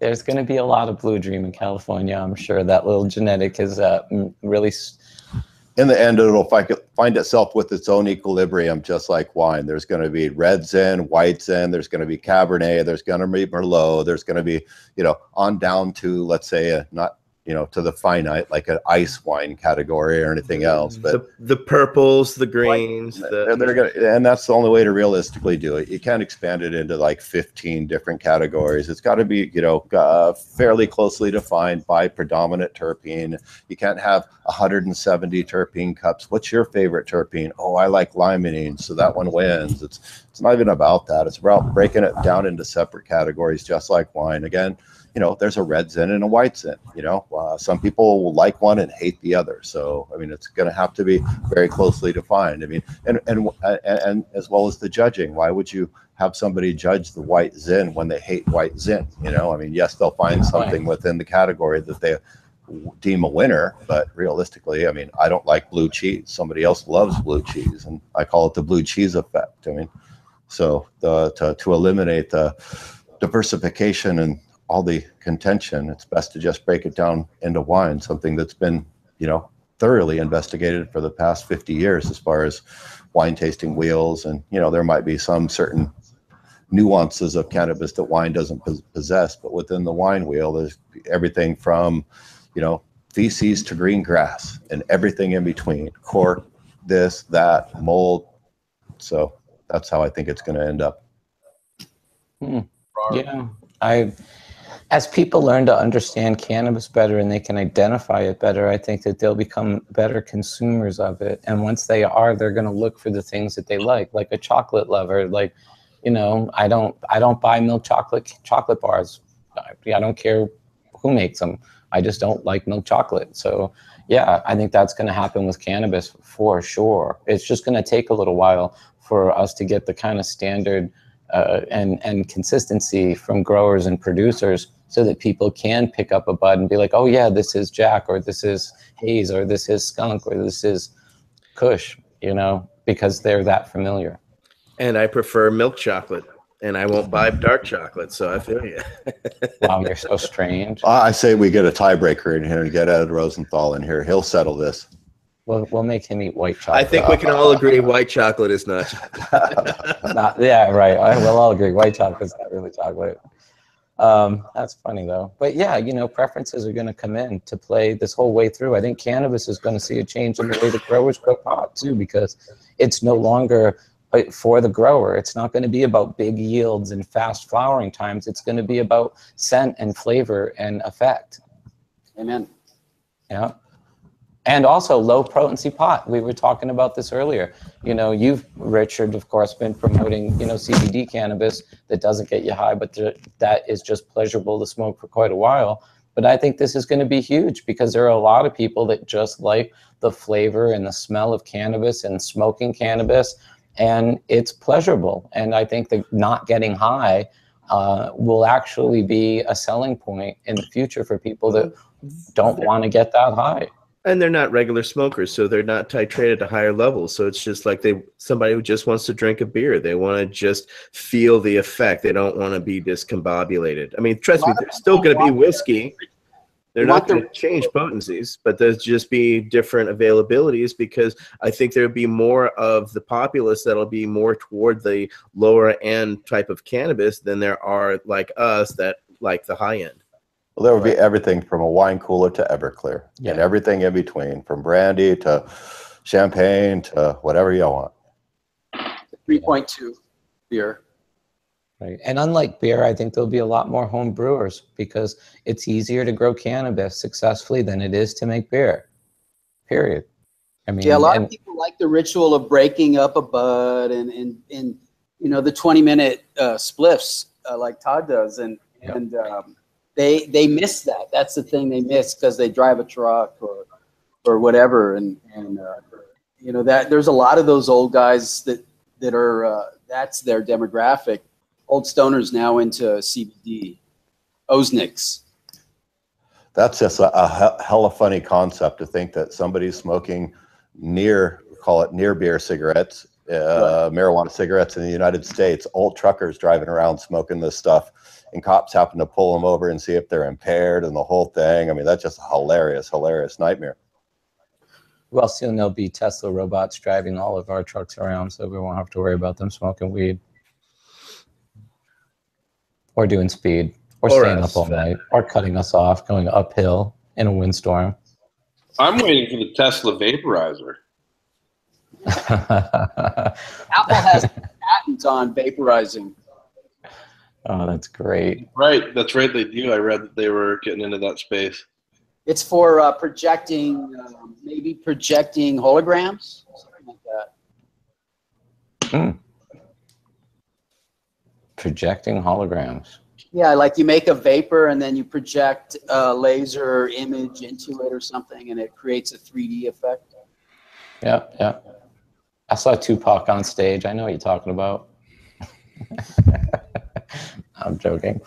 There's going to be a lot of Blue Dream in California. I'm sure that little genetic is really. In the end, it'll find itself with its own equilibrium, just like wine. There's going to be reds in, whites in. There's going to be Cabernet. There's going to be Merlot. There's going to be, on down to, let's say, not you know, to the finite, like an ice wine category or anything else. But the purples, the greens, they're gonna, and that's the only way to realistically do it. You can't expand it into like 15 different categories. It's got to be, you know, fairly closely defined by predominant terpene. You can't have 170 terpene cups. What's your favorite terpene? Oh, I like limonene, so that one wins. It's not even about that. It's about breaking it down into separate categories, just like wine. Again, you know, there's a red zin and a white zin. You know, some people will like one and hate the other. So, I mean, it's going to have to be very closely defined. I mean, and as well as the judging. Why would you have somebody judge the white zin when they hate white zin? You know, I mean, yes, they'll find something within the category that they deem a winner, but realistically, I mean, I don't like blue cheese. Somebody else loves blue cheese, and I call it the blue cheese effect. I mean, so to eliminate the diversification and all the contention, it's best to just break it down into wine, something that's been, you know, thoroughly investigated for the past 50 years as far as wine tasting wheels. And, you know, there might be some certain nuances of cannabis that wine doesn't possess, but within the wine wheel, there's everything from, you know, feces to green grass and everything in between, cork, this, that, mold. So that's how I think it's going to end up. Yeah, as people learn to understand cannabis better and they can identify it better, I think that they'll become better consumers of it. And once they are, they're going to look for the things that they like a chocolate lover. Like, you know, I don't buy milk chocolate bars. I don't care who makes them. I just don't like milk chocolate. So yeah, I think that's going to happen with cannabis for sure. It's just going to take a little while for us to get the kind of standard and consistency from growers and producers so that people can pick up a bud and be like, oh yeah, this is Jack, or this is Haze, or this is Skunk, or this is Kush, you know, because they're that familiar. And I prefer milk chocolate, and I won't buy dark chocolate, so I feel you. Wow, you're so strange. I say we get a tiebreaker in here and get Ed Rosenthal in here. He'll settle this. We'll make him eat white chocolate. I think we can all agree white chocolate is not. Yeah, right. We'll all agree white chocolate is not really chocolate. That's funny though. But yeah, you know, preferences are going to come in to play this whole way through. I think cannabis is going to see a change in the way the growers grow pot too, because it's no longer for the grower. It's not going to be about big yields and fast flowering times. It's going to be about scent and flavor and effect. Amen. Yeah. And also low potency pot. We were talking about this earlier. You know, you've, Richard, of course, been promoting, you know, CBD cannabis that doesn't get you high, but that is just pleasurable to smoke for quite a while. But I think this is going to be huge because there are a lot of people that just like the flavor and the smell of cannabis and smoking cannabis, and it's pleasurable. And I think that not getting high will actually be a selling point in the future for people that don't want to get that high. And they're not regular smokers, so they're not titrated to higher levels. So it's just like somebody who just wants to drink a beer. They want to just feel the effect. They don't want to be discombobulated. I mean, trust me, there's still going to be whiskey. They're not going to change potencies, but there's just be different availabilities because I think there'll be more of the populace that'll be more toward the lower end type of cannabis than there are like us that like the high end. Well, there would be everything from a wine cooler to Everclear, and everything in between, from brandy to champagne to whatever you want. 3.2 beer. Right. And unlike beer, I think there'll be a lot more home brewers because it's easier to grow cannabis successfully than it is to make beer. Period. I mean, yeah, a lot of people like the ritual of breaking up a bud and you know, the 20-minute spliffs like Todd does, and they miss that. That's the thing they miss because they drive a truck or whatever, and you know, that there's a lot of those old guys that are that's their demographic. Old stoners now into CBD, Ozniks. That's just a hella funny concept to think that somebody's smoking call it near beer cigarettes, marijuana cigarettes in the United States. Old truckers driving around smoking this stuff, and cops happen to pull them over and see if they're impaired and the whole thing. I mean, that's just a hilarious nightmare. Well, soon there'll be Tesla robots driving all of our trucks around, so we won't have to worry about them smoking weed. Or doing speed, or staying up all night, or cutting us off, going uphill. in a windstorm. I'm waiting for the Tesla vaporizer. Apple has patents on vaporizing. Oh, that's great. Right, that's right. They do. I read that they were getting into that space. It's for projecting, maybe projecting holograms, something like that. Projecting holograms. Yeah, like you make a vapor and then you project a laser image into it or something, and it creates a 3D effect. Yeah, yeah. I saw Tupac on stage. I know what you're talking about. I'm joking.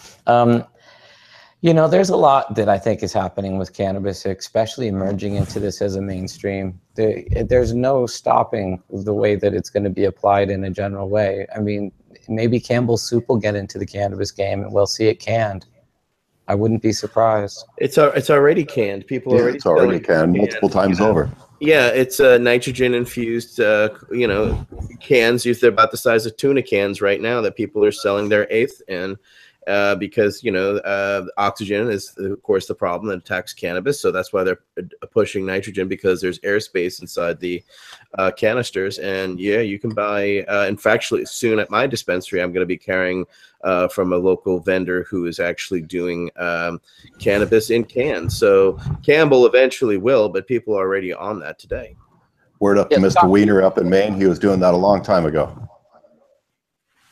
You know, there's a lot that I think is happening with cannabis, especially emerging into this as a mainstream. There's no stopping the way that it's going to be applied in a general way. I mean, maybe Campbell's Soup will get into the cannabis game and we'll see it canned. I wouldn't be surprised. It's already canned. People already it's already canned multiple times over. Yeah, it's nitrogen infused, you know, cans. They're about the size of tuna cans right now that people are selling their eighth in. Because, you know, oxygen is, of course, the problem that attacks cannabis. So that's why they're pushing nitrogen, because there's airspace inside the canisters. And, yeah, you can buy, in fact, soon at my dispensary, I'm going to be carrying from a local vendor who is actually doing cannabis in cans. So Campbell eventually will, but people are already on that today. Word up to Mr. Wiener up in Maine. He was doing that a long time ago.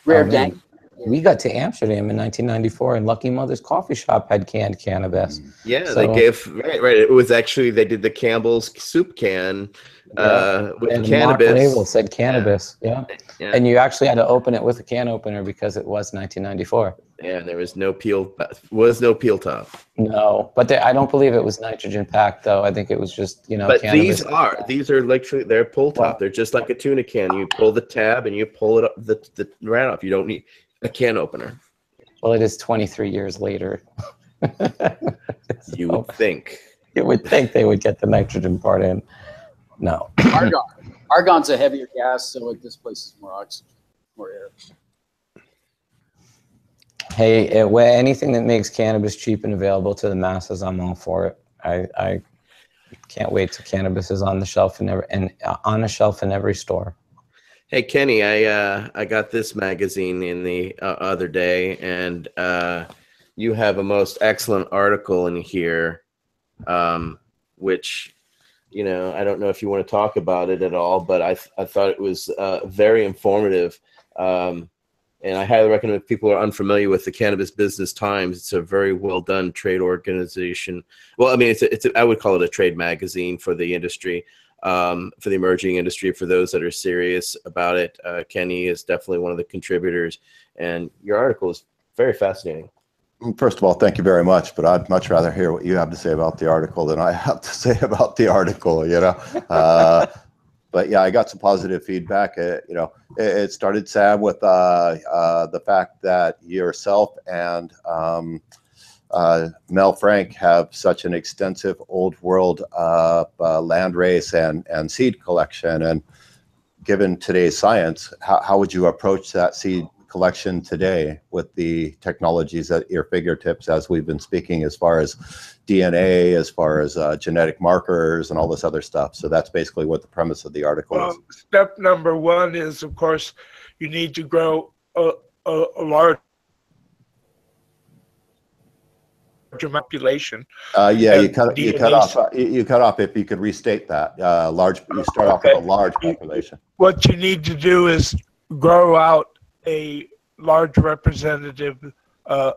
Rare dank. We got to Amsterdam in 1994, and Lucky Mother's Coffee Shop had canned cannabis. Yeah, So- they gave right. It was actually, they did the Campbell's soup can with and cannabis. The label said cannabis. Yeah. Yeah. And you actually had to open it with a can opener because it was 1994. Yeah, there was no peel top. No, but I don't believe it was nitrogen packed though. I think it was just, you know, But cannabis. these are literally, they're pull top. They're just like a tuna can. You pull the tab and you pull it up the right off. You don't need a can opener. Well, it is 23 years later. You would think. You would think they would get the nitrogen part in. No. Argon. Argon's a heavier gas, so it displaces more oxygen, more air. Hey, anything that makes cannabis cheap and available to the masses, I'm all for it. I can't wait till cannabis is on the shelf on a shelf in every store. Hey Kenny, I got this magazine in the other day, and you have a most excellent article in here, which, you know, I don't know if you want to talk about it at all, but I thought it was very informative, and I highly recommend if people are unfamiliar with the Cannabis Business Times. It's a very well done trade organization. Well, I mean, I would call it a trade magazine for the industry. For the emerging industry, for those that are serious about it. Kenny is definitely one of the contributors, and your article is very fascinating. First of all, thank you very much, but I'd much rather hear what you have to say about the article than I have to say about the article, you know. But yeah, I got some positive feedback. You know, it started, Sam, with the fact that yourself and Mel Frank have such an extensive old world land race and seed collection. And given today's science, how would you approach that seed collection today with the technologies at your fingertips, as we've been speaking, as far as DNA, as far as genetic markers and all this other stuff? So that's basically what the premise of the article is. Step number one is, of course, you need to grow a large population. Yeah, you cut off. If you could restate that, you start off with a large population. What you need to do is grow out a large representative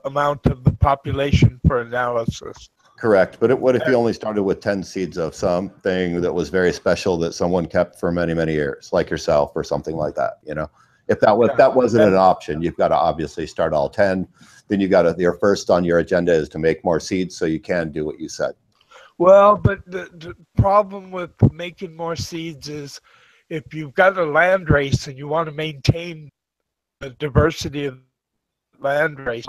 amount of the population for analysis. Correct, but what if you only started with 10 seeds of something that was very special that someone kept for many, many years, like yourself or something like that? You know, if that wasn't an option, you've got to obviously start all 10. Then you got to, your first on your agenda is to make more seeds so you can do what you said. Well, but the problem with making more seeds is if you've got a land race and you want to maintain the diversity of land race,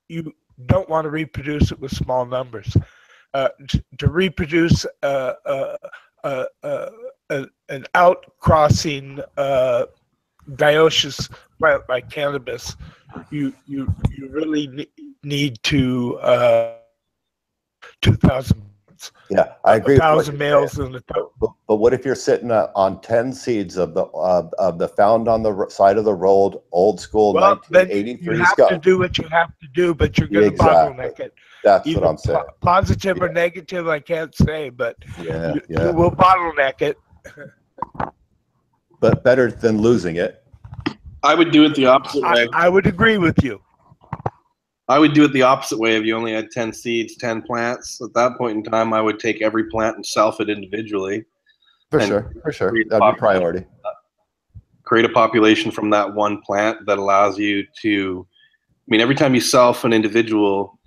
you don't want to reproduce it with small numbers. To reproduce an outcrossing dioecious plant like cannabis, you really need to 2,000 plants. Yeah, I agree. 1,000 males in the tote. But what if you're sitting on 10 seeds of the found on the side of the road, old school Well, then 1983 you have skunk? to do what you have to do, but you're going to Exactly. bottleneck it. That's Either what I'm saying. Positive or negative, I can't say, but Yeah, you will bottleneck it. But better than losing it. I would do it the opposite way. I would agree with you. I would do it the opposite way. If you only had 10 seeds, 10 plants, at that point in time, I would take every plant and self it individually. For sure. That'd be priority. Create a population from that one plant that allows you to, I mean, every time you self an individual,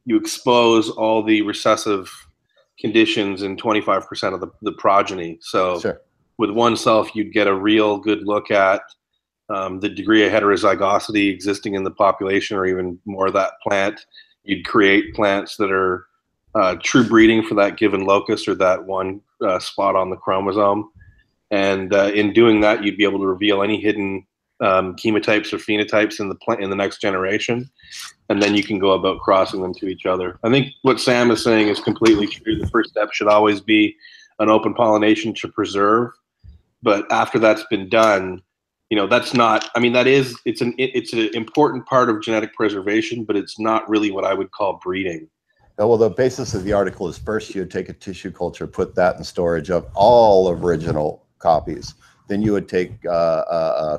you expose all the recessive conditions in 25% of the progeny. So with one self, you'd get a real good look at the degree of heterozygosity existing in the population, or even more of that plant. You'd create plants that are true breeding for that given locus or that one spot on the chromosome. And in doing that, you'd be able to reveal any hidden chemotypes or phenotypes in the next generation. And then you can go about crossing them to each other. I think what Sam is saying is completely true. The first step should always be an open pollination to preserve. But after that's been done, you know, that's not, I mean, it's an important part of genetic preservation, but it's not really what I would call breeding. Well, the basis of the article is first you would take a tissue culture, put that in storage of all original copies. Then you would take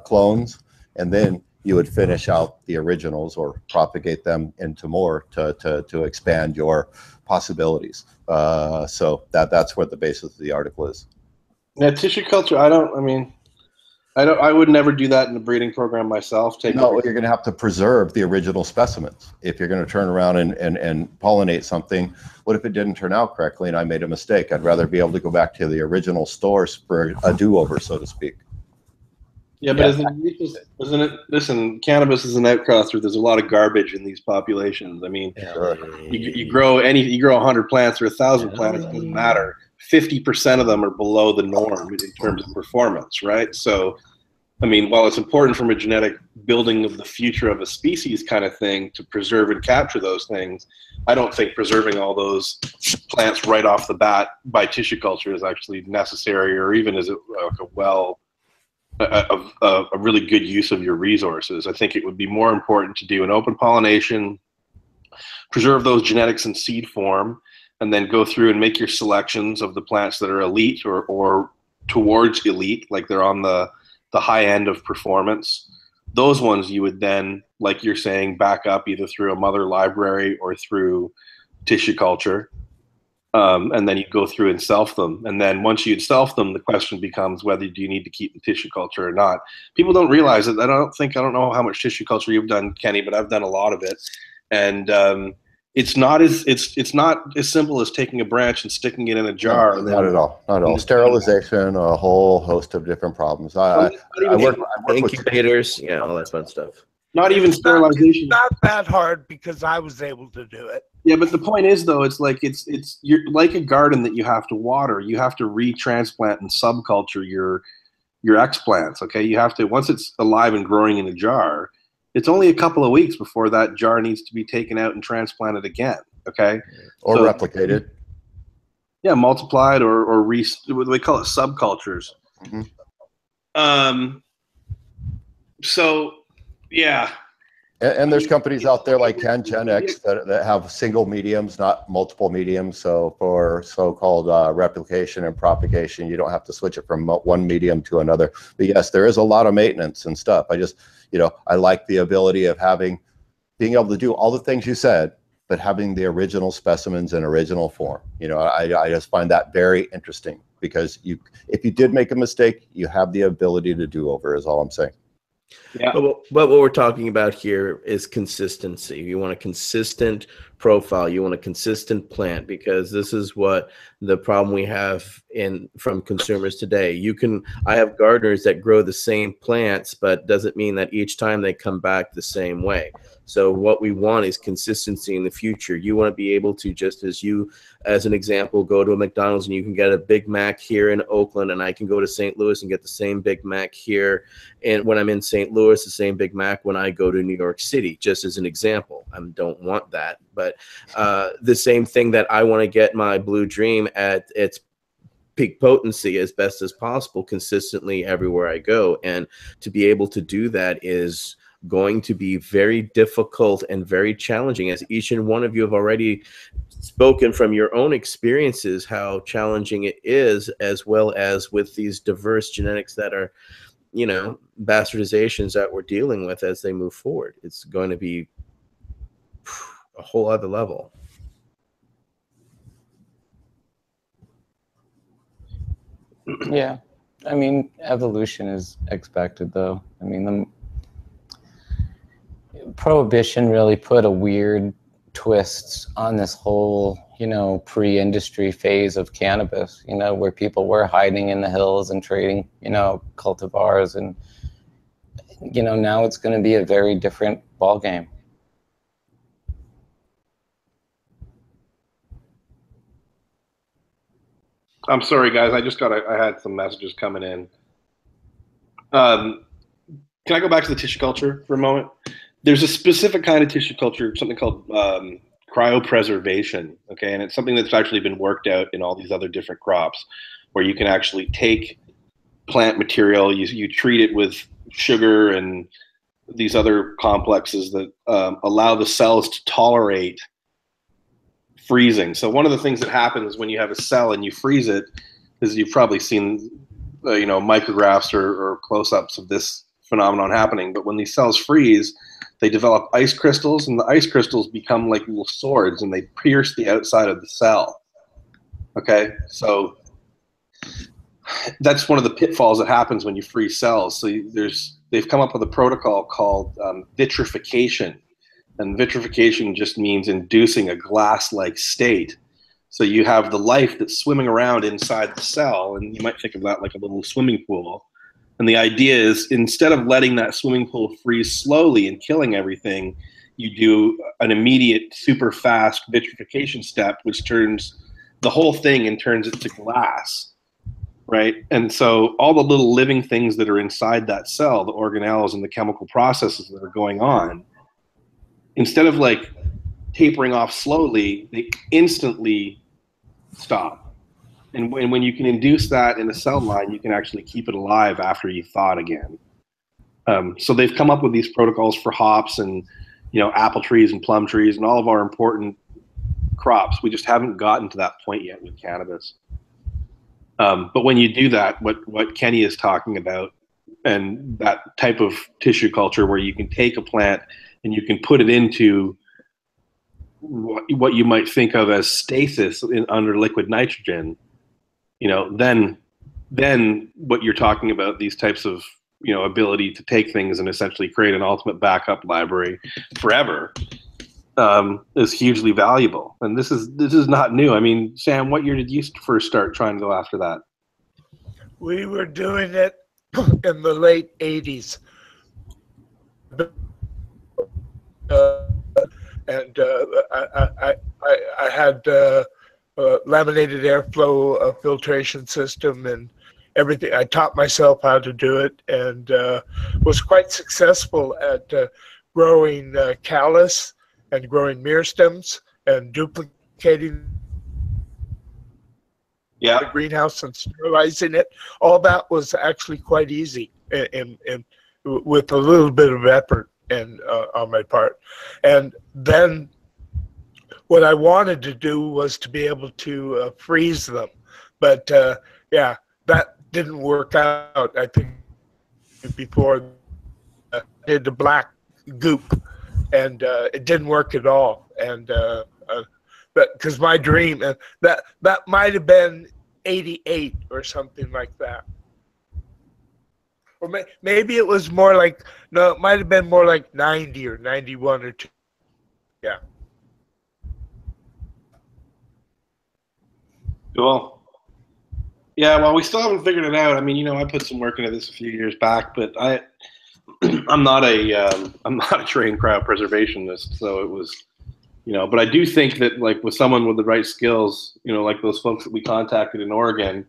clones, and then you would finish out the originals or propagate them into more to expand your possibilities. So that's what the basis of the article is. Yeah, tissue culture, I would never do that in the breeding program myself. No, you're going to have to preserve the original specimens. If you're going to turn around and pollinate something, what if it didn't turn out correctly and I made a mistake? I'd rather be able to go back to the original source for a do-over, so to speak. Yeah, but isn't it? Listen, cannabis is an outcrosser. There's a lot of garbage in these populations. I mean, you grow 100 plants or 1,000 plants, it doesn't matter. 50% of them are below the norm in terms of performance, right? So, I mean, while it's important from a genetic building of the future of a species kind of thing to preserve and capture those things, I don't think preserving all those plants right off the bat by tissue culture is actually necessary, or even is it a really good use of your resources. I think it would be more important to do an open pollination, preserve those genetics in seed form, and then go through and make your selections of the plants that are elite or towards elite, like they're on the high end of performance. Those ones you would then, like you're saying, back up either through a mother library or through tissue culture. And then you go through and self them. And then once you'd self them, the question becomes whether do you need to keep the tissue culture or not. People don't realize it. I don't know how much tissue culture you've done, Kenny, but I've done a lot of it. And it's not as simple as taking a branch and sticking it in a jar. Not at all. Not at all. Sterilization, a whole host of different problems. I work incubators, all that fun stuff. Not even sterilization. It's not that hard because I was able to do it. Yeah, but the point is, though, it's you're like a garden that you have to water. You have to retransplant and subculture your explants. Okay, you have to, once it's alive and growing in a jar, it's only a couple of weeks before that jar needs to be taken out and transplanted again. Okay, or replicated. Yeah, multiplied or what do they call it? Subcultures. Mm-hmm. So, yeah. And there's companies out there like CannGenX that have single mediums, not multiple mediums. So for so-called replication and propagation, you don't have to switch it from one medium to another. But yes, there is a lot of maintenance and stuff. I just, I like the ability of being able to do all the things you said, but having the original specimens in original form. I just find that very interesting because if you did make a mistake, you have the ability to do over, is all I'm saying. Yeah. But what we're talking about here is consistency. You want a consistent profile. You want a consistent plant, because this is what the problem we have from consumers today. I have gardeners that grow the same plants, but doesn't mean that each time they come back the same way. So what we want is consistency in the future. You want to be able to, just as an example, go to a McDonald's and you can get a Big Mac here in Oakland, and I can go to St. Louis and get the same Big Mac here. And when I'm in St. Louis, the same Big Mac when I go to New York City, just as an example. don't want that. But the same thing that I want to get my Blue Dream at its peak potency as best as possible consistently everywhere I go. And to be able to do that is going to be very difficult and very challenging, as each and one of you have already spoken from your own experiences how challenging it is, as well as with these diverse genetics that are, you know, bastardizations that we're dealing with as they move forward. It's going to be a whole other level. Yeah, I mean, evolution is expected, though. I mean, the prohibition really put a weird twist on this whole, you know, pre-industry phase of cannabis, you know, where people were hiding in the hills and trading, you know, cultivars. And, you know, now it's going to be a very different ballgame. I'm sorry, guys. I had some messages coming in. Can I go back to the tissue culture for a moment? There's a specific kind of tissue culture, something called cryopreservation, okay? And it's something that's actually been worked out in all these other different crops, where you can actually take plant material, you treat it with sugar and these other complexes that allow the cells to tolerate freezing. So one of the things that happens when you have a cell and you freeze it is, you've probably seen you know, micrographs or close-ups of this phenomenon happening. But when these cells freeze, they develop ice crystals, and the ice crystals become like little swords, and they pierce the outside of the cell. Okay, so that's one of the pitfalls that happens when you freeze cells. So they've come up with a protocol called vitrification. And vitrification just means inducing a glass-like state. So you have the life that's swimming around inside the cell, and you might think of that like a little swimming pool. And the idea is, instead of letting that swimming pool freeze slowly and killing everything, you do an immediate, super fast vitrification step, which turns the whole thing and turns it to glass, right? And so all the little living things that are inside that cell, the organelles and the chemical processes that are going on, instead of like tapering off slowly, they instantly stop. And when you can induce that in a cell line, you can actually keep it alive after you thaw it again. So they've come up with these protocols for hops and, you know, apple trees and plum trees and all of our important crops. We just haven't gotten to that point yet with cannabis. But when you do that, what Kenny is talking about, and that type of tissue culture where you can take a plant and you can put it into what you might think of as stasis under liquid nitrogen, you know, then what you're talking about, these types of, you know, ability to take things and essentially create an ultimate backup library forever, is hugely valuable. And this is not new. I mean, Sam, what year did you first start trying to go after that? We were doing it in the late 80s. And I had laminated airflow filtration system and everything. I taught myself how to do it, and was quite successful at growing callus and growing merystems and duplicating the greenhouse and sterilizing it. All that was actually quite easy, and with a little bit of effort and on my part. And then what I wanted to do was to be able to freeze them, but yeah, that didn't work out. I think before I did the black goop, and it didn't work at all. And but because my dream, and that might have been 88 or something like that. Or maybe it was more like, no, it might have been more like 90 or 91 or 2. Yeah. Cool. Yeah, well, we still haven't figured it out. I mean, you know, I put some work into this a few years back, but I'm not a trained cryopreservationist, so it was, you know, but I do think that, like, with someone with the right skills, you know, like those folks that we contacted in Oregon,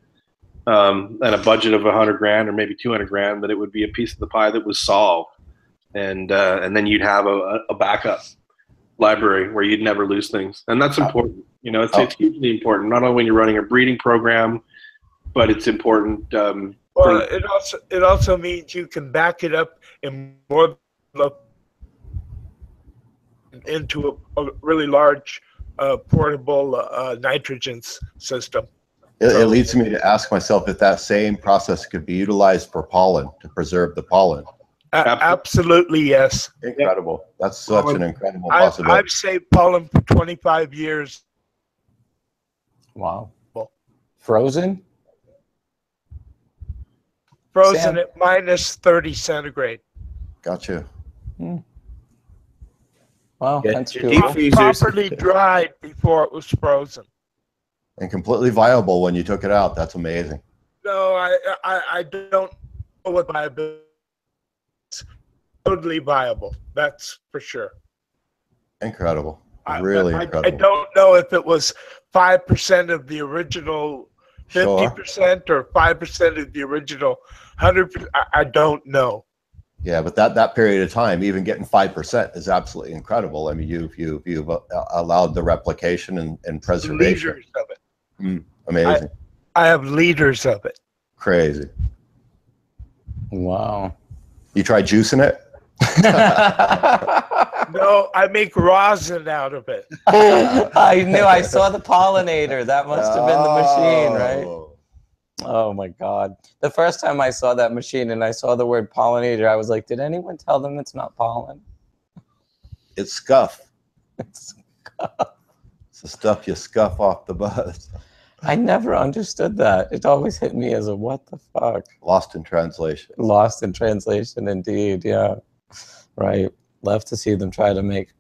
and a budget of $100,000 or maybe $200,000, that it would be a piece of the pie that was solved, and then you'd have a backup. library where you'd never lose things. And that's important. You know, it's hugely important, not only when you're running a breeding program, but it's important. Well, it also means you can back it up in more into a really large portable nitrogen system. It leads me to ask myself if that same process could be utilized for pollen, to preserve the pollen. Absolutely, yes. Incredible. That's such an incredible possibility. I've saved pollen for 25 years. Wow. Frozen? Frozen at minus 30 centigrade. Gotcha. Wow, that's cool. Properly dried before it was frozen. And completely viable when you took it out. That's amazing. No, I don't know what viability is. Totally viable. That's for sure. Incredible. Really incredible. I don't know if it was 5% of the original 50% or 5% of the original 100%. I don't know. Yeah, but that period of time, even getting 5% is absolutely incredible. I mean, you've allowed the replication and preservation. Liters of it. Amazing. I have liters of it. Crazy. Wow. You tried juicing it? No, I make rosin out of it. I knew. I saw the pollinator. That must have been the machine, right? Oh my God. The first time I saw that machine and I saw the word pollinator, I was like, did anyone tell them it's not pollen? It's scuff. It's scuff. It's the stuff you scuff off the buzz. I never understood that. It always hit me as a what the fuck? Lost in translation. Lost in translation, indeed. Yeah. Right. Love to see them try to make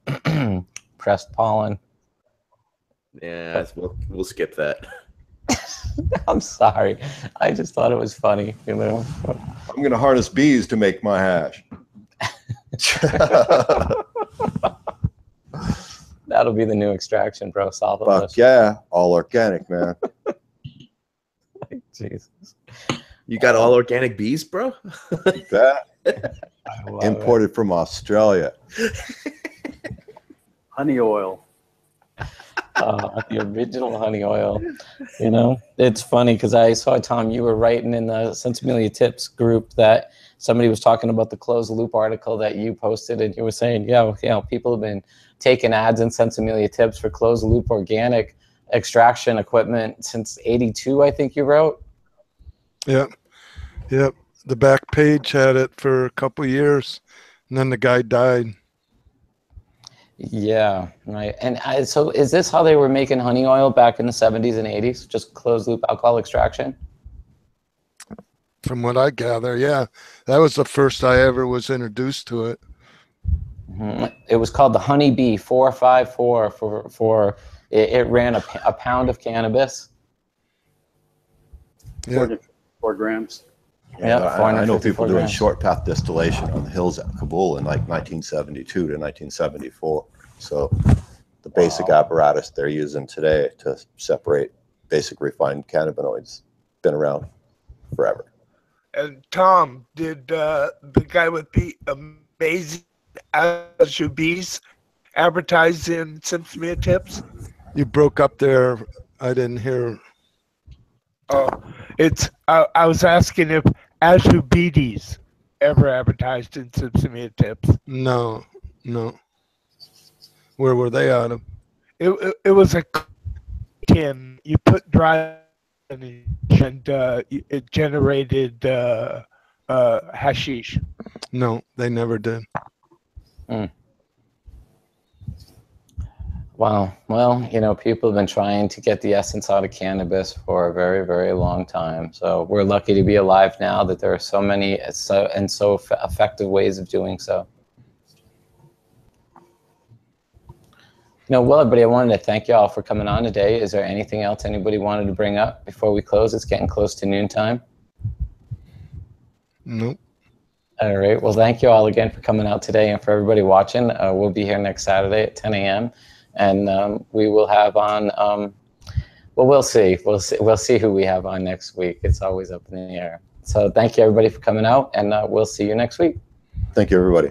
pressed pollen. Yeah, we'll skip that. I'm sorry. I just thought it was funny, you know. I'm going to harness bees to make my hash. That'll be the new extraction, bro. Solve it. Fuck yeah. All organic, man. Jesus. You got all organic bees, bro? That imported from Australia. Honey oil. The original honey oil. You know, it's funny because I saw, Tom, you were writing in the Sensimilia Tips group that somebody was talking about the closed loop article that you posted, and you were saying, yeah, you know, people have been taking ads in Sensimilia Tips for closed loop organic extraction equipment since '82, I think you wrote. Yep. The back page had it for a couple years, and then the guy died. Yeah, right. And so is this how they were making honey oil back in the 70s and 80s? Just closed loop alcohol extraction? From what I gather, yeah. That was the first I ever was introduced to it. It was called the Honeybee 454 for it ran a pound of cannabis. Yeah. 4 grams. Yeah, I know people doing short path distillation on the hills at Kabul in like 1972 to 1974. So the basic apparatus they're using today to separate basic refined cannabinoids been around forever. And Tom, did the guy with the amazing bees advertise in Sensimilia Tips? You broke up there. I didn't hear. Oh, I was asking if Azubides ever advertised in Sensimilia Tips. No. Where were they out of? It was a tin. You put dry and it generated hashish. No, they never did. Wow. Well, you know, people have been trying to get the essence out of cannabis for a very, very long time. So we're lucky to be alive now that there are so many so effective ways of doing so. You know, well, everybody, I wanted to thank you all for coming on today. Is there anything else anybody wanted to bring up before we close? It's getting close to noontime. Nope. All right. Well, thank you all again for coming out today, and for everybody watching. We'll be here next Saturday at 10 a.m. And we will have on, well, we'll see. We'll see who we have on next week. It's always up in the air. So thank you, everybody, for coming out, and we'll see you next week. Thank you, everybody.